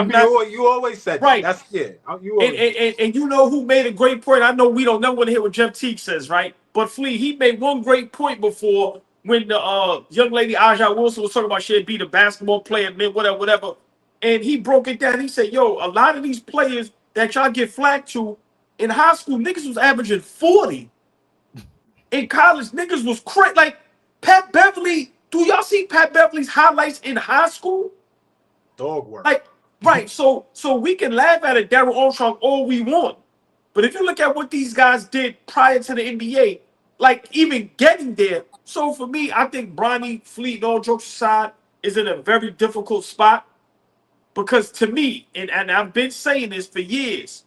You always said right. That. That's And you know who made a great point? I know we don't never want to hear what Jeff Teague says, right? But Flea, he made one great point before when the young lady Aja Wilson was talking about she had beat a basketball player, man, whatever. And he broke it down. He said, yo, a lot of these players that y'all get flack to in high school, niggas was averaging 40. In college, niggas was crazy. Like Pat Beverly, do y'all see Pat Beverly's highlights in high school? Dog work. Like, right. So we can laugh at it, Darryl Armstrong, all we want. But if you look at what these guys did prior to the NBA, like even getting there. So for me, I think Bronny, Fleet, all jokes aside, is in a very difficult spot. Because to me, and I've been saying this for years,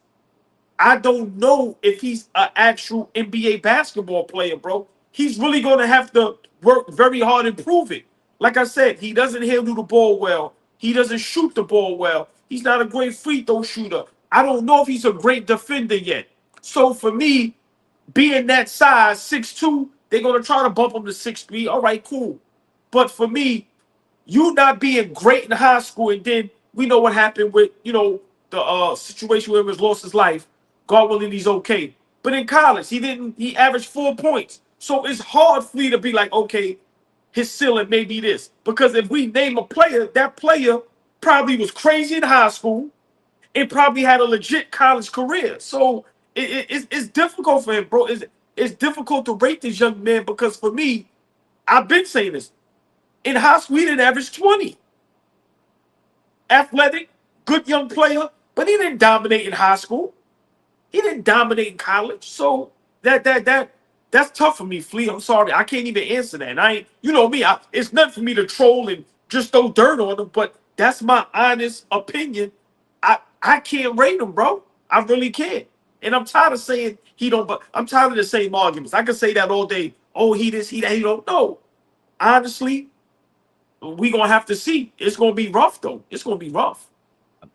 I don't know if he's an actual NBA basketball player, bro. He's really going to have to work very hard and prove it. Like I said, he doesn't handle the ball well. He doesn't shoot the ball well. He's not a great free throw shooter. I don't know if he's a great defender yet. So for me, being that size, 6'2", they're going to try to bump him to 6'3". All right, cool. But for me, you not being great in high school, and then we know what happened with, the situation where he lost his life. God willing, he's okay. But in college, he averaged 4 points. So it's hard for you to be like, okay, his ceiling may be this. Because if we name a player, that player probably was crazy in high school and probably had a legit college career. So it's difficult for him, bro. It's difficult to rate this young man because for me, I've been saying this. In high school, he didn't average 20. Athletic, good young player, but he didn't dominate in high school. He didn't dominate in college. So that's tough for me, Flea. I'm sorry. I can't even answer that. And I ain't, you know me, it's nothing for me to troll and just throw dirt on him, but that's my honest opinion. I can't rate him, bro. I really can't. And I'm tired of saying he don't, but I'm tired of the same arguments. I can say that all day. Oh, he this, he that, he don't. No. Honestly, we gonna have to see. It's gonna be rough though. It's gonna be rough.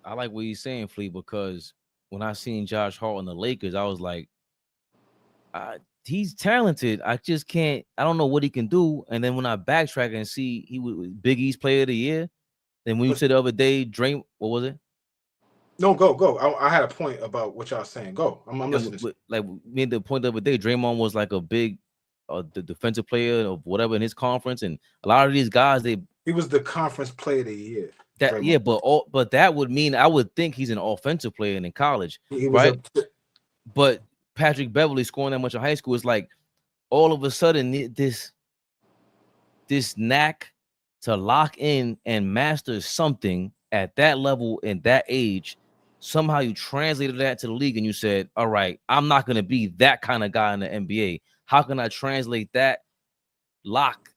I like what he's saying, Flea, because when I seen Josh Hart on the Lakers, I was like, he's talented. I just can't. I don't know what he can do. And then when I backtrack and see he was Big East Player of the Year, then when you said the other day, what was it? No, go. I had a point about what y'all saying. Go. I'm listening. Like made the point the other day, Draymond was like a big, the defensive player of whatever in his conference, and a lot of these guys he was the conference player of the year. But that would mean I would think he's an offensive player in college, right? But Patrick Beverly scoring that much in high school is like all of a sudden this knack to lock in and master something at that level and that age. Somehow you translated that to the league and you said, all right, I'm not going to be that kind of guy in the NBA. How can I translate that locked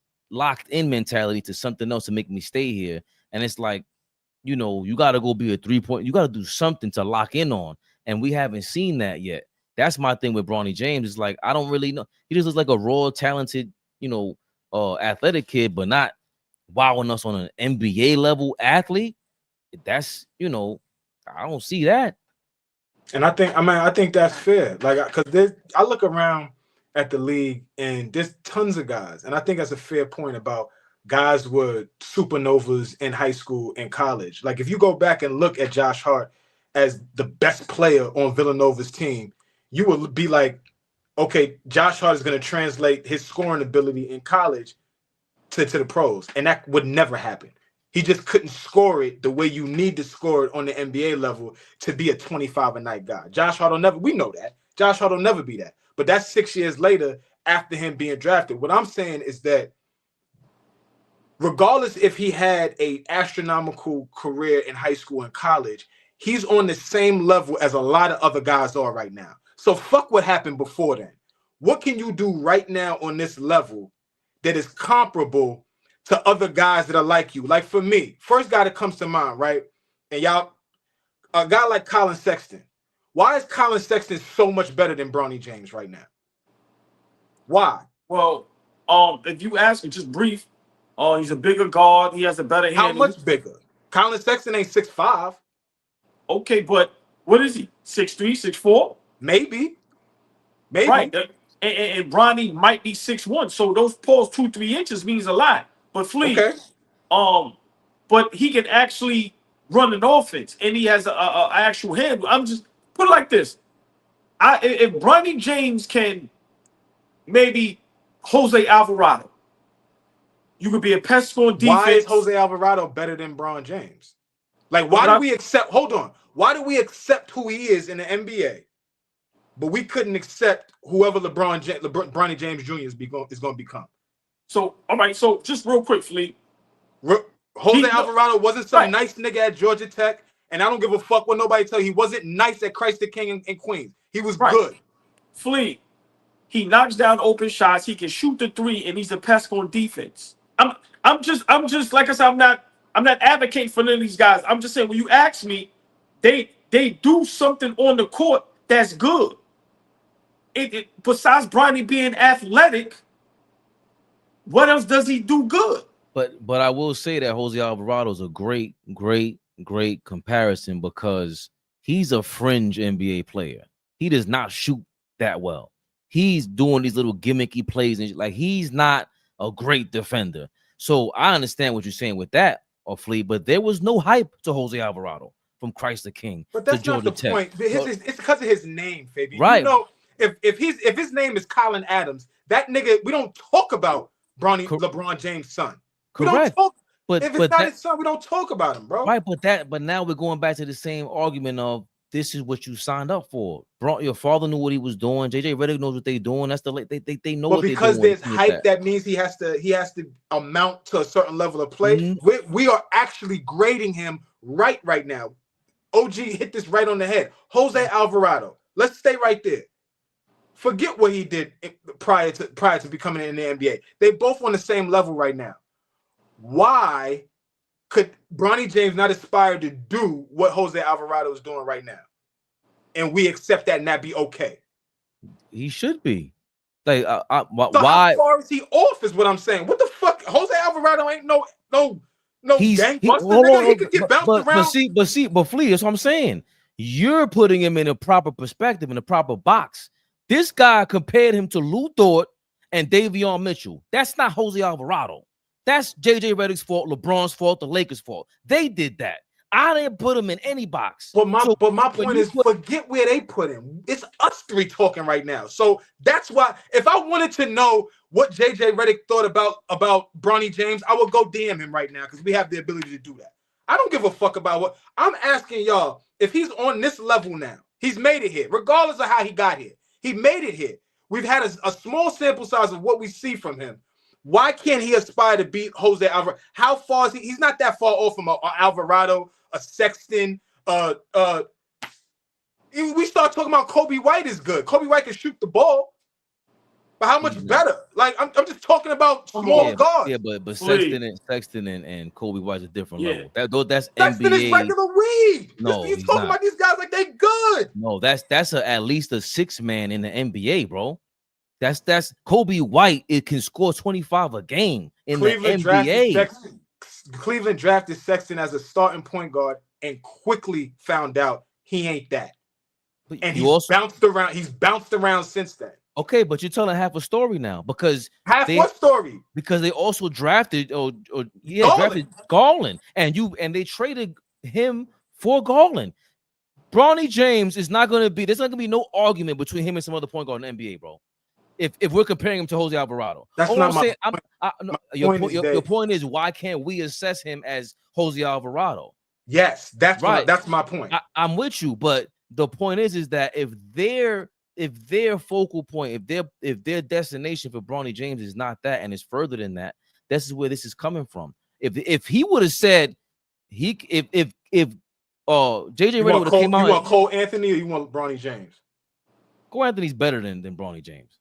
in mentality to something else to make me stay here? And it's like, you got to go be a 3-point. You got to do something to lock in on. And we haven't seen that yet. That's my thing with Bronny James. It's like, I don't really know. He just looks like a raw, talented, athletic kid, but not wowing us on an NBA level athlete. That's, I don't see that. And I think that's fair. Like, because I look around at the league and there's tons of guys. And I think that's a fair point about guys were supernovas in high school and college. Like, if you go back and look at Josh Hart as the best player on Villanova's team, you will be like, okay, Josh Hart is going to translate his scoring ability in college to the pros. And that would never happen. He just couldn't score it the way you need to score it on the NBA level to be a 25-a-night guy. Josh Hart will never, we know that. Josh Hart will never be that. But that's 6 years later after him being drafted. What I'm saying is that regardless if he had a astronomical career in high school and college, he's on the same level as a lot of other guys are right now. So fuck what happened before then. What can you do right now on this level that is comparable to other guys that are like you? Like for me, first guy that comes to mind, right? And y'all, a guy like Colin Sexton. Why is Colin Sexton so much better than Bronny James right now? Why? Well, if you ask me, just brief, he's a bigger guard. He has a better hand. How much bigger? Colin Sexton ain't 6'5". Okay, but what is he? 6'3", 6'4"? Maybe. Right. And Bronny might be 6'1". So those pulls 2-3 inches means a lot. But Flea, okay. But he can actually run an offense, and he has a actual hand. I'm just put it like this: if Bronny James can maybe Jose Alvarado, you could be a pest on defense. Why is Jose Alvarado better than Bron James? Like, why do we accept? Hold on. Why do we accept who he is in the NBA, but we couldn't accept whoever Bronny James Jr. is going to become? So, all right. So, just real quick, Fleet. Jose Alvarado wasn't some nice nigga at Georgia Tech, and I don't give a fuck what nobody tell you. He wasn't nice at Christ the King in Queens. He was good. Fleet. He knocks down open shots. He can shoot the three, and he's a pest on defense. I'm just like I said, I'm not advocating for none of these guys. I'm just saying when you ask me, they do something on the court that's good. Besides Bronny being athletic, what else does he do good? But I will say that Jose Alvarado is a great comparison because he's a fringe NBA player. He does not shoot that well. He's doing these little gimmicky plays and like he's not a great defender. So I understand what you're saying with that, Flea, but there was no hype to Jose Alvarado from Christ the King. But that's not the point. It's because of his name, Fabian. Right. You know, if his name is Colin Adams, that nigga, we don't talk about LeBron James' son. Correct. But if it's not his son, we don't talk about him, bro. Right, but now we're going back to the same argument of this is what you signed up for. Your father knew what he was doing. JJ Redick knows what they're doing. That's they know what they're doing. But because there's hype, that means he has to amount to a certain level of play. Mm-hmm. We are actually grading him right now. OG hit this right on the head. Jose Alvarado. Let's stay right there. Forget what he did prior to becoming in the NBA. They both on the same level right now. Why could Bronny James not aspire to do what Jose Alvarado is doing right now? And we accept that and that be okay. He should be. Like, so why? How far is he off is what I'm saying. What the fuck? Jose Alvarado ain't no gangbuster. He could get bounced around. But Flea, that's what I'm saying. You're putting him in a proper perspective, in a proper box. This guy compared him to Lou Dort and Davion Mitchell. That's not Jose Alvarado. That's JJ Redick's fault, LeBron's fault, the Lakers' fault. They did that. I didn't put him in any box. But my point is, forget where they put him. It's us three talking right now. So that's why, if I wanted to know what JJ Redick thought about Bronny James, I would go DM him right now because we have the ability to do that. I don't give a fuck about what I'm asking y'all. If he's on this level now, he's made it here, regardless of how he got here. He made it here. We've had a small sample size of what we see from him. Why can't he aspire to beat Jose Alvarado? How far is he? He's not that far off from a Alvarado, a Sexton. We start talking about Kobe White is good. Kobe White can shoot the ball, but how much better? Like I'm just talking about small guards. Yeah, but Sexton and Kobe White's a different level. That's Sexton NBA. is regular weed. No, he's talking about these guys like they good. No, that's at least a 6-man in the NBA, bro. That's Kobe White. It can score 25 a game in the NBA. Cleveland drafted Sexton as a starting point guard and quickly found out he ain't that. And he's bounced around. He's bounced around since then. Okay, but you're telling half a story now because what story? Because they also drafted drafted Garland and they traded him for Garland. Bronny James is not going to be. There's not going to be no argument between him and some other point guard in the NBA, bro. If we're comparing him to Jose Alvarado, that's not my point. Your point is why can't we assess him as Jose Alvarado? Yes, that's right. That's my point. I'm with you, but the point is that if their focal point, if their destination for Bronny James is not that and it's further than that, this is where this is coming from. If he would have said JJ Redick would have came out. You want Cole Anthony or you want Bronny James? Cole Anthony's better than Bronny James.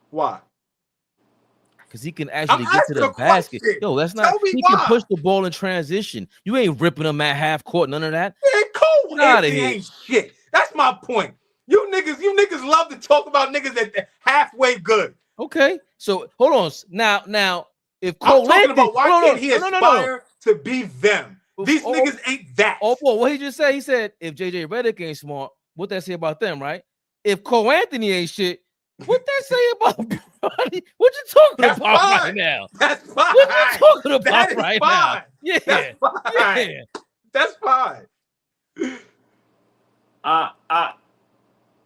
Why? Because he can actually get to the basket. Yo, that's not. He can push the ball in transition. You ain't ripping him at half court. None of that. Man, Cole Anthony ain't shit. That's my point. You niggas love to talk about niggas that halfway good. Okay, so hold on. Now, if I'm Cole talking Anthony, about why can't he aspire to be them? These niggas ain't that. Oh boy, what he just said? He said if JJ Redick ain't smart, what that say about them, right? If Cole Anthony ain't shit, what that say about Bronny? What you talking about right now? That's fine. What you talking about right now? Yeah, that's fine. Yeah. That's fine.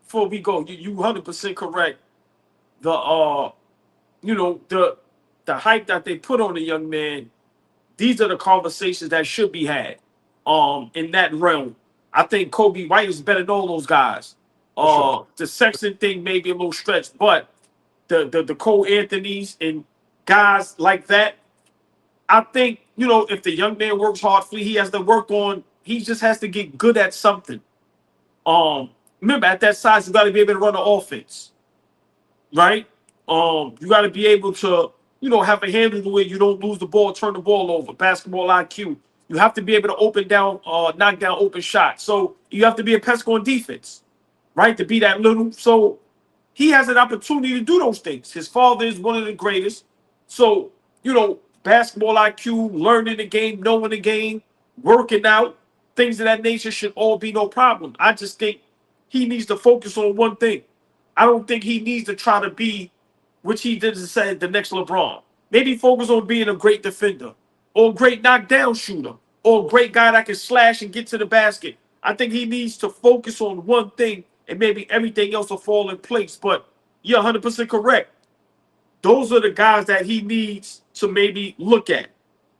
Before we go, you 100% correct. The the hype that they put on the young man, these are the conversations that should be had in that realm. I think Kobe White is better than all those guys. The Sexton thing may be a little stretched, but the Cole Anthonys and guys like that, I think, if the young man works hard, he has to work on, he just has to get good at something. Remember, at that size, you got to be able to run the offense, right? You got to be able to, have a handle the way you don't lose the ball, turn the ball over, basketball IQ. You have to be able to knock down open shots. So you have to be a pest on defense, right? To be that little. So he has an opportunity to do those things. His father is one of the greatest. So, basketball IQ, learning the game, knowing the game, working out, things of that nature should all be no problem. I just think he needs to focus on one thing. I don't think he needs to try to be, which he did say, the next LeBron. Maybe focus on being a great defender or a great knockdown shooter or a great guy that can slash and get to the basket. I think he needs to focus on one thing and maybe everything else will fall in place. But you're 100% correct. Those are the guys that he needs to maybe look at.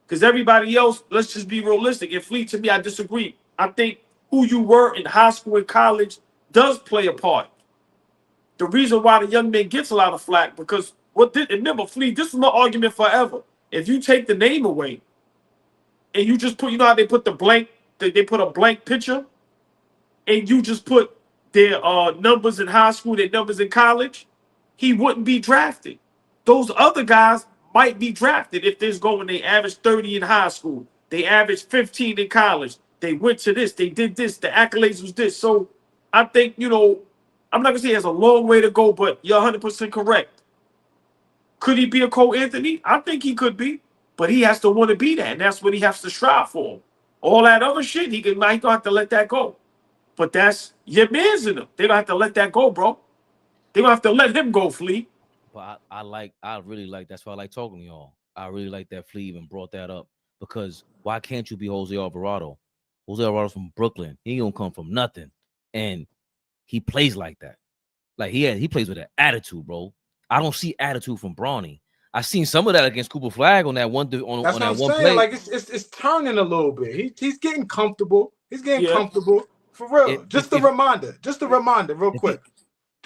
Because everybody else, let's just be realistic. And Fleet, to me, I disagree. I think who you were in high school and college does play a part. The reason why the young man gets a lot of flack, because remember, Fleet, this is my argument forever. If you take the name away and you just put, how they put they put a blank picture and you just put their numbers in high school, their numbers in college, he wouldn't be drafted. Those other guys might be drafted if this going. They averaged 30 in high school. They averaged 15 in college. They went to this. They did this. The accolades was this. So I think, I'm not going to say he has a long way to go, but you're 100% correct. Could he be a Cole Anthony? I think he could be, but he has to want to be that, and that's what he has to strive for. All that other shit, he might have to let that go. But that's your man's in them. They don't have to let that go, bro. They don't have to let him go, Flea. But I really like, that's why I like talking to y'all. I really like that Flea even brought that up, because why can't you be Jose Alvarado? Jose Alvarado's from Brooklyn. He don't come from nothing, and he plays like that. Like he plays with an attitude, bro. I don't see attitude from Bronny. I seen some of that against Cooper Flag on that one on That's that what one I'm saying. play. Like it's turning a little bit. He's getting comfortable. He's getting comfortable for real. Just a reminder, real quick.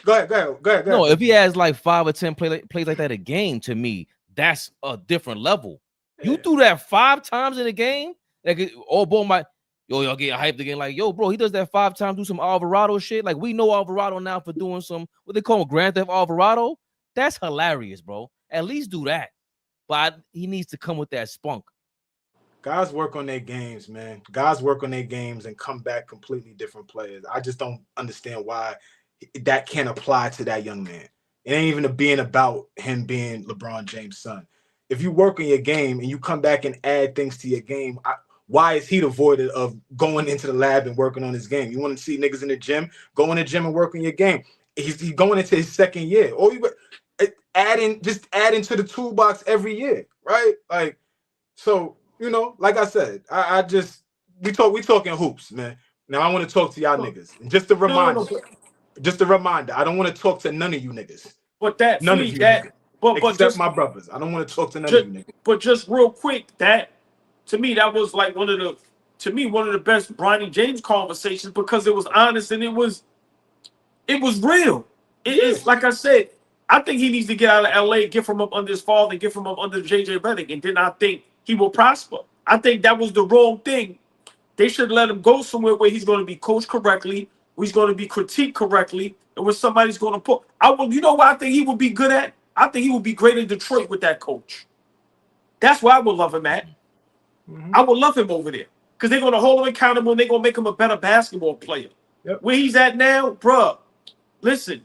Go ahead. No, if he has like 5 or 10 plays like that a game, to me, that's a different level. Yeah. You do that 5 times in a game, like all ball might. Y'all getting hyped again, like, yo, bro, he does that 5 times, do some Alvarado shit. Like, we know Alvarado now for doing some, what they call him, Grand Theft Alvarado. That's hilarious, bro. At least do that. But he needs to come with that spunk. Guys work on their games, man. Guys work on their games and come back completely different players. I just don't understand why that can't apply to that young man. It ain't even being about him being LeBron James' son. If you work on your game and you come back and add things to your game, why is he devoid of going into the lab and working on his game? You want to see niggas in the gym? Go in the gym and work on your game. He's going into his 2nd year. Or you adding to the toolbox every year, right? Like, so, like I said, we talking hoops, man. Now I want to talk to y'all niggas. And just a reminder, I don't want to talk to none of you niggas. But that none of you that niggas, but except just my brothers. I don't want to talk to none of you niggas. But just real quick, to me, that was like one of the best Bronny James conversations, because it was honest and it was real. It's like I said, I think he needs to get out of LA, get from up under his father, and get from up under JJ Redick, and then I think he will prosper. I think that was the wrong thing. They should let him go somewhere where he's going to be coached correctly, where he's going to be critiqued correctly, and where somebody's going to put. You know what I think he would be good at? I think he would be great in Detroit with that coach. That's where I would love him at. I would love him over there because they're going to hold him accountable and they're going to make him a better basketball player. Yep. Where he's at now, bruh, listen,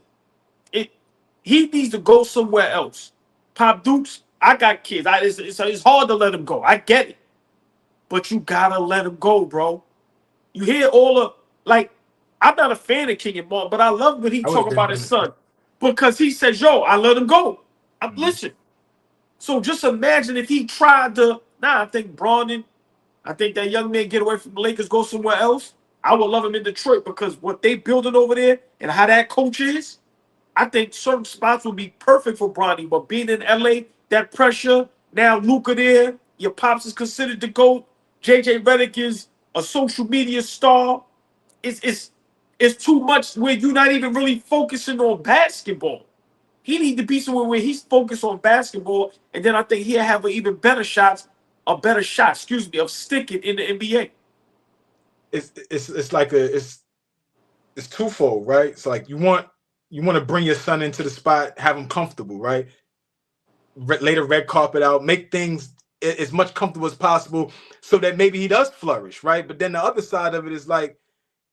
he needs to go somewhere else. Pop Dukes, I got kids. It's hard to let him go. I get it. But you got to let him go, bro. You hear all the, like, I'm not a fan of King and Martin, but I love when he talk about his son. Because he says, yo, I let him go. Listen. So just imagine if he tried to, I think Bronny, I think that young man get away from the Lakers, go somewhere else. I would love him in Detroit because what they building over there and how that coach is, I think certain spots would be perfect for Bronny. But being in LA, that pressure, now LUKA there, your pops is considered the GOAT. JJ Redick is a social media star. It's too much where you're not even really focusing on basketball. He need to be somewhere where he's focused on basketball, and then I think he'll have an even better shot, of sticking in the NBA. It's like it's twofold, right? It's like you want to bring your son into the spot, have him comfortable, right? Lay the red carpet out, make things as much comfortable as possible so that maybe he does flourish, right? But then the other side of it is like,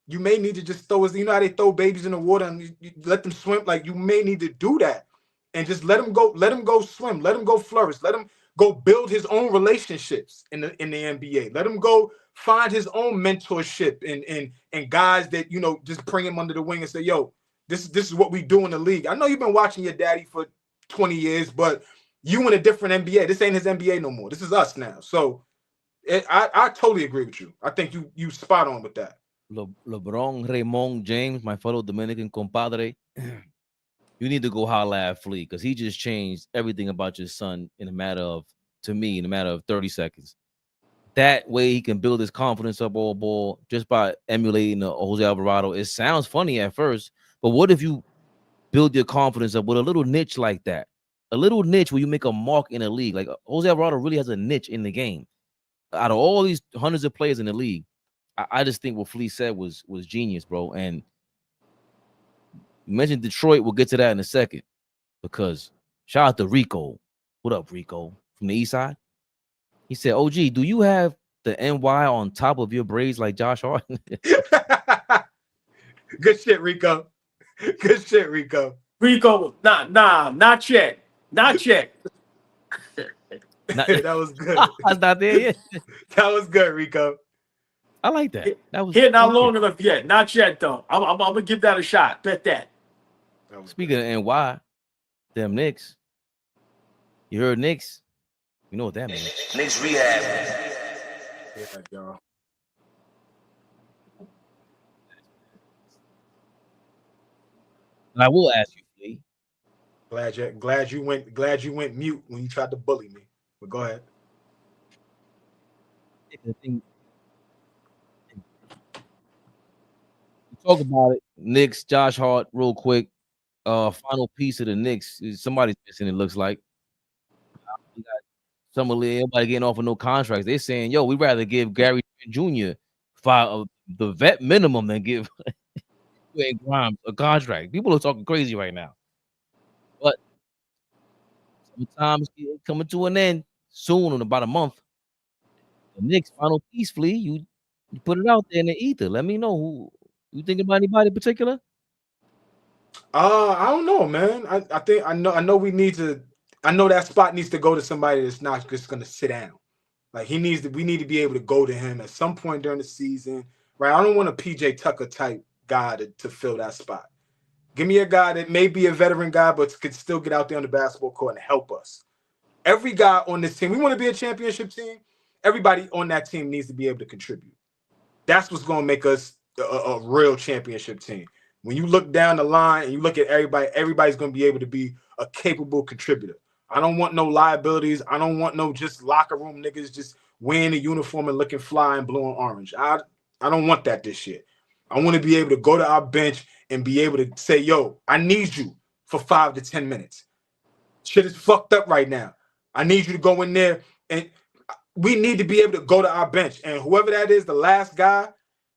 you may need to just throw you know how they throw babies in the water and you let them swim? Like, you may need to do that and just let him go swim, let him go flourish, let him go build his own relationships in the NBA. Let him go find his own mentorship and guys that, you know, just bring him under the wing and say, yo, this is what we do in the league. I know you've been watching your daddy for 20 years, but you in a different NBA. This ain't his NBA no more. This is us now. So I totally agree with you. I think you spot on with that. LeBron Raymond James, my fellow Dominican compadre, you need to go holla at Flea because he just changed everything about your son in a matter of 30 seconds. That way he can build his confidence up all ball just by emulating Jose Alvarado. It sounds funny at first, but what if you build your confidence up with a little niche like that? A little niche where you make a mark in the league. Like Jose Alvarado really has a niche in the game. Out of all these hundreds of players in the league, I just think what Flea said was genius, bro. And you mentioned Detroit. We'll get to that in a second because shout out to Rico. What up, Rico? From the east side. He said, OG, do you have the NY on top of your braids like Josh Hart? Good shit, Rico. Good shit, Rico. Rico, not yet. Not yet. That was good. I was not there yet. That was good, Rico. I like that. That was here not long enough yet. Not yet though. I'm gonna give that a shot. Bet that. Speaking of NY, them Knicks. You heard Knicks? You know what that means. Knicks Rehab. Yeah, y'all. And I will ask you, Flea. Glad you went mute when you tried to bully me. But go ahead. Talk about it. Knicks, Josh Hart, real quick. Final piece of the Knicks. Somebody's missing, it looks like. We got everybody getting off of no contracts. They're saying, yo, we'd rather give Gary Jr. the vet minimum than give INGRAM a contract. People are talking crazy right now. But sometimes it's coming to an end soon in about a month. The Knicks final piece, Flea. You put it out there in the ether. Let me know who you think about anybody in particular. I don't know, man. I know we need to. I know that spot needs to go to somebody that's not just gonna sit down. Like we need to be able to go to him at some point during the season, right? I don't want a PJ Tucker type guy to fill that spot. Give me a guy that may be a veteran guy, but could still get out there on the basketball court and help us. Every guy on this team, we want to be a championship team. Everybody on that team needs to be able to contribute. That's what's going to make us a real championship team. When you look down the line and you look at everybody, everybody's going to be able to be a capable contributor. I don't want no liabilities. I don't want no just locker room niggas just wearing a uniform and looking fly and blue and orange. I don't want that this year. I want to be able to go to our bench and be able to say, yo, I need you for 5 to 10 minutes. Shit is fucked up right now. I need you to go in there, and we need to be able to go to our bench. And whoever that is, the last guy,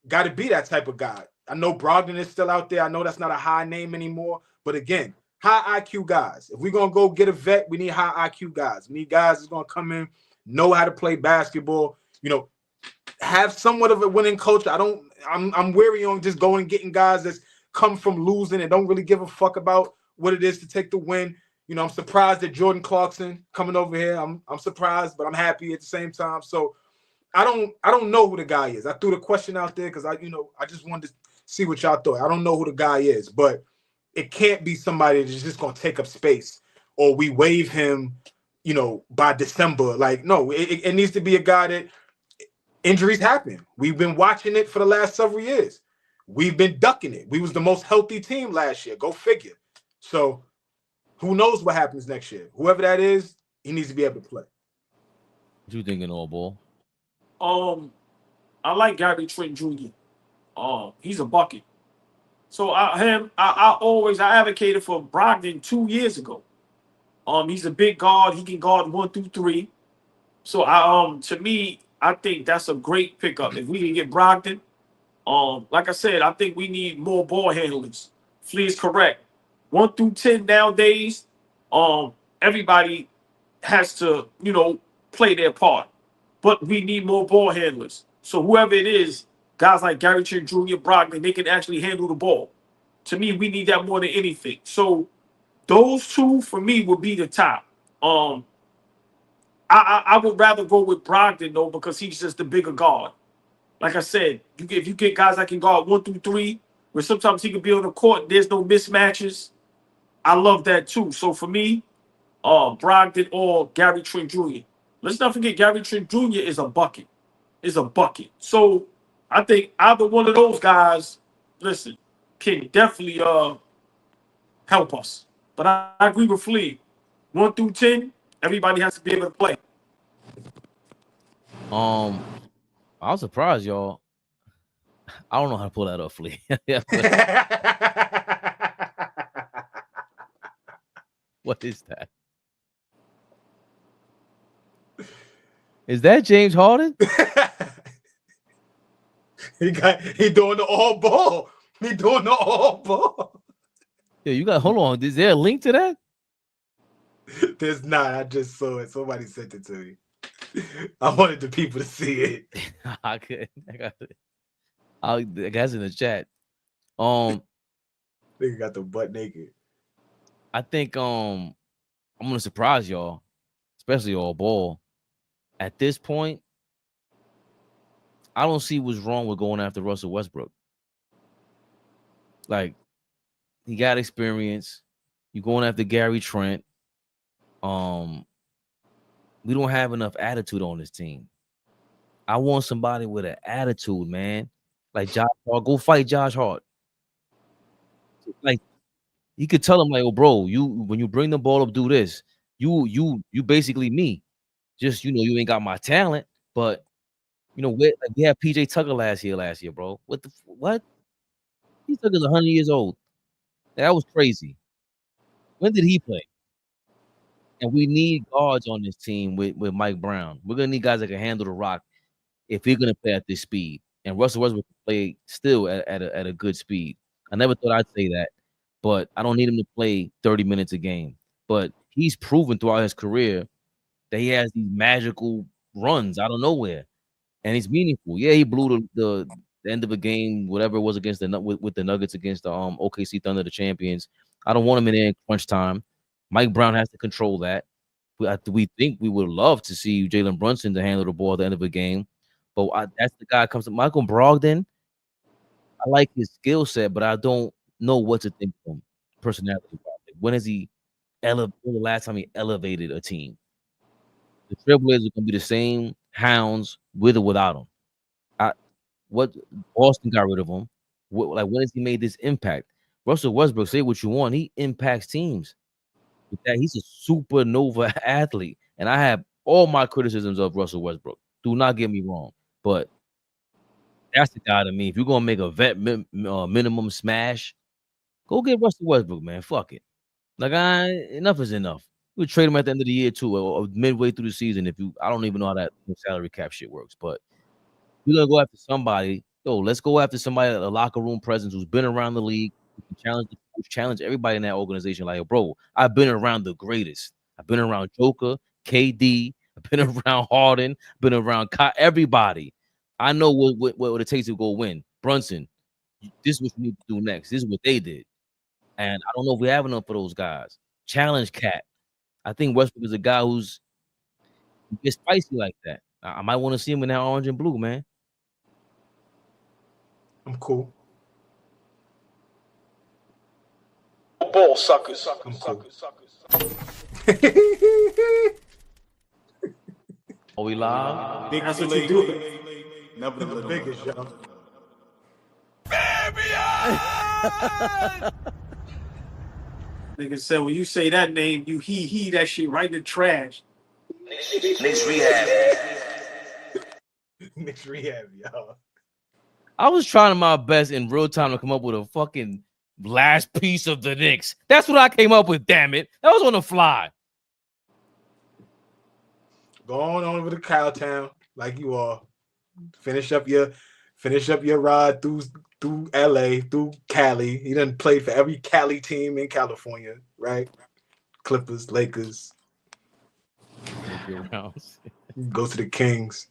got to be that type of guy. I know Brogdon is still out there. I know that's not a high name anymore. But again, high IQ guys. If we're going to go get a vet, we need high IQ guys. We need guys that's going to come in, know how to play basketball, you know, have somewhat of a winning culture. I'm weary on just going and getting guys that's come from losing and don't really give a fuck about what it is to take the win. You know, I'm surprised that Jordan Clarkson coming over here. I'm surprised, but I'm happy at the same time. So I don't know who the guy is. I threw the question out there because I just wanted to see what y'all thought. I don't know who the guy is, but it can't be somebody that's just gonna take up space or we waive him, you know, by December. Like, no, it needs to be a guy that injuries happen. We've been watching it for the last several years. We've been ducking it. We was the most healthy team last year. Go figure. So who knows what happens next year? Whoever that is, he needs to be able to play. What you thinking, AllBall? I like Gary Trent Jr. He's a bucket. So I always advocated for Brogdon 2 years ago. He's a big guard. He can guard 1 through 3. So to me, I think that's a great pickup. If we can get Brogdon, like I said, I think we need more ball handlers. Flea is correct. 1 through 10 nowadays, everybody has to, you know, play their part. But we need more ball handlers. So whoever it is, guys like Gary Trent Jr., Brogdon, they can actually handle the ball. To me, we need that more than anything. So those two, for me, would be the top. I would rather go with Brogdon, though, because he's just the bigger guard. Like I said, if you get guys that can guard 1 through 3, where sometimes he can be on the court, there's no mismatches. I love that, too. So for me, Brogdon or Gary Trent Jr. Let's not forget Gary Trent Jr. is a bucket. So I think either one of those guys, listen, can definitely help us. But I agree with Flea. 1 through 10, everybody has to be able to play. I was surprised, y'all. I don't know how to pull that up, Flea. What is that? Is that James Harden? He doing the all ball. He doing the all ball. Yeah, you got. Hold on. Is there a link to that? There's not. I just saw it. Somebody sent it to me. I wanted the people to see it. I got it. I guess in the chat. Nigga got the butt naked. I think I'm gonna surprise y'all, especially AllBall. At this point, I don't see what's wrong with going after Russell Westbrook. Like, he got experience. You're going after Gary Trent. We don't have enough attitude on this team. I want somebody with an attitude, man. Like Josh Hart. Go fight Josh Hart. Like, you could tell him, like, oh, bro, when you bring the ball up, do this. You basically me. Just, you know, you ain't got my talent, but you know, like, we had PJ Tucker last year, bro. What? PJ Tucker's 100 years old. That was crazy. When did he play? And we need guards on this team with Mike Brown. We're gonna need guys that can handle the rock if we're gonna play at this speed. And Russell Westbrook can play still at a good speed. I never thought I'd say that, but I don't need him to play 30 minutes a game. But he's proven throughout his career that he has these magical runs out of nowhere, and he's meaningful. Yeah, he blew the end of a game, whatever it was against with the Nuggets against the OKC Thunder, the champions. I don't want him in there in crunch time. Mike Brown has to control that. We think we would love to see Jalen Brunson to handle the ball at the end of a game, but that's the guy that comes to Michael Brogdon. I like his skill set, but I don't know what to think of him personality. When is he the last time he elevated a team? The Trailblazers are gonna be the same hounds with or without him. What Boston got rid of him? Like, when has he made this impact? Russell Westbrook, say what you want, he impacts teams. With that, he's a supernova athlete, and I have all my criticisms of Russell Westbrook. Do not get me wrong, but that's the guy to me. If you're gonna make a vet minimum smash, Go get Russell Westbrook, man. Fuck it. Like, enough is enough. We would trade him at the end of the year too, or midway through the season. If you, I don't even know how that salary cap shit works, but we're gonna go after somebody. Yo, let's go after somebody, a locker room presence who's been around the league, who can challenge the coach, challenge everybody in that organization. Like, bro, I've been around the greatest. I've been around Joker, KD. I've been around Harden. Been around everybody. I know what it takes to go win. Brunson, this is what you need to do next. This is what they did, and I don't know if we have enough for those guys. Challenge Cat. I think Westbrook is a guy who's gets spicy like that. I might want to see him in that orange and blue, man. I'm cool. Ball suckers. I'm cool. Are we live? Big That's what you do. Never the biggest, yo. Nigga said when you say that name, you he that shit right in the trash. Knicks Rehab. Knicks Rehab, yo. I was trying my best in real time to come up with a fucking last piece of the Knicks. That's what I came up with, damn it. That was on the fly. Going on over to Cowtown like you are. Finish up your ride through LA, through Cali. He done played for every Cali team in California, right? Clippers, Lakers. Go to the Kings.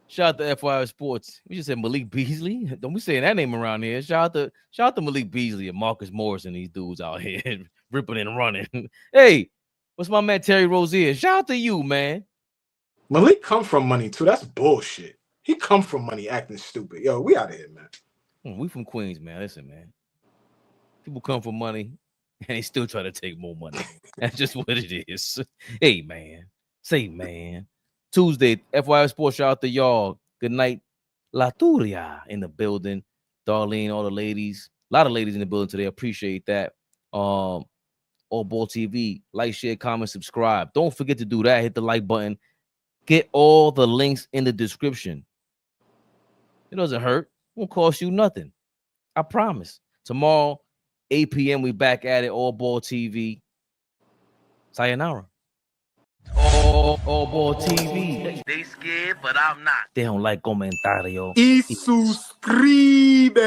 Shout out to FYI Sports. We just said Malik Beasley. Don't be saying that name around here. Shout out to Malik Beasley and Marcus Morris and these dudes out here ripping and running. Hey, what's my man Terry Rozier? Shout out to you, man. Malik come from money too. That's bullshit. He come from money acting stupid. Yo, we out of here, man. We from Queens, man. Listen, man. People come from money and they still try to take more money. That's just what it is. Hey, man. Say, man. Tuesday, FYI Sports, shout out to y'all. Good night. La Turia in the building. Darlene, all the ladies. A lot of ladies in the building today. Appreciate that. AllBall TV. Like, share, comment, subscribe. Don't forget to do that. Hit the like button. Get all the links in the description. It doesn't hurt. It won't cost you nothing. I promise. Tomorrow, 8 p.m., we back at it. AllBall TV. Sayonara. AllBall TV. They scared, but I'm not. They don't like comentario. Y suscribe.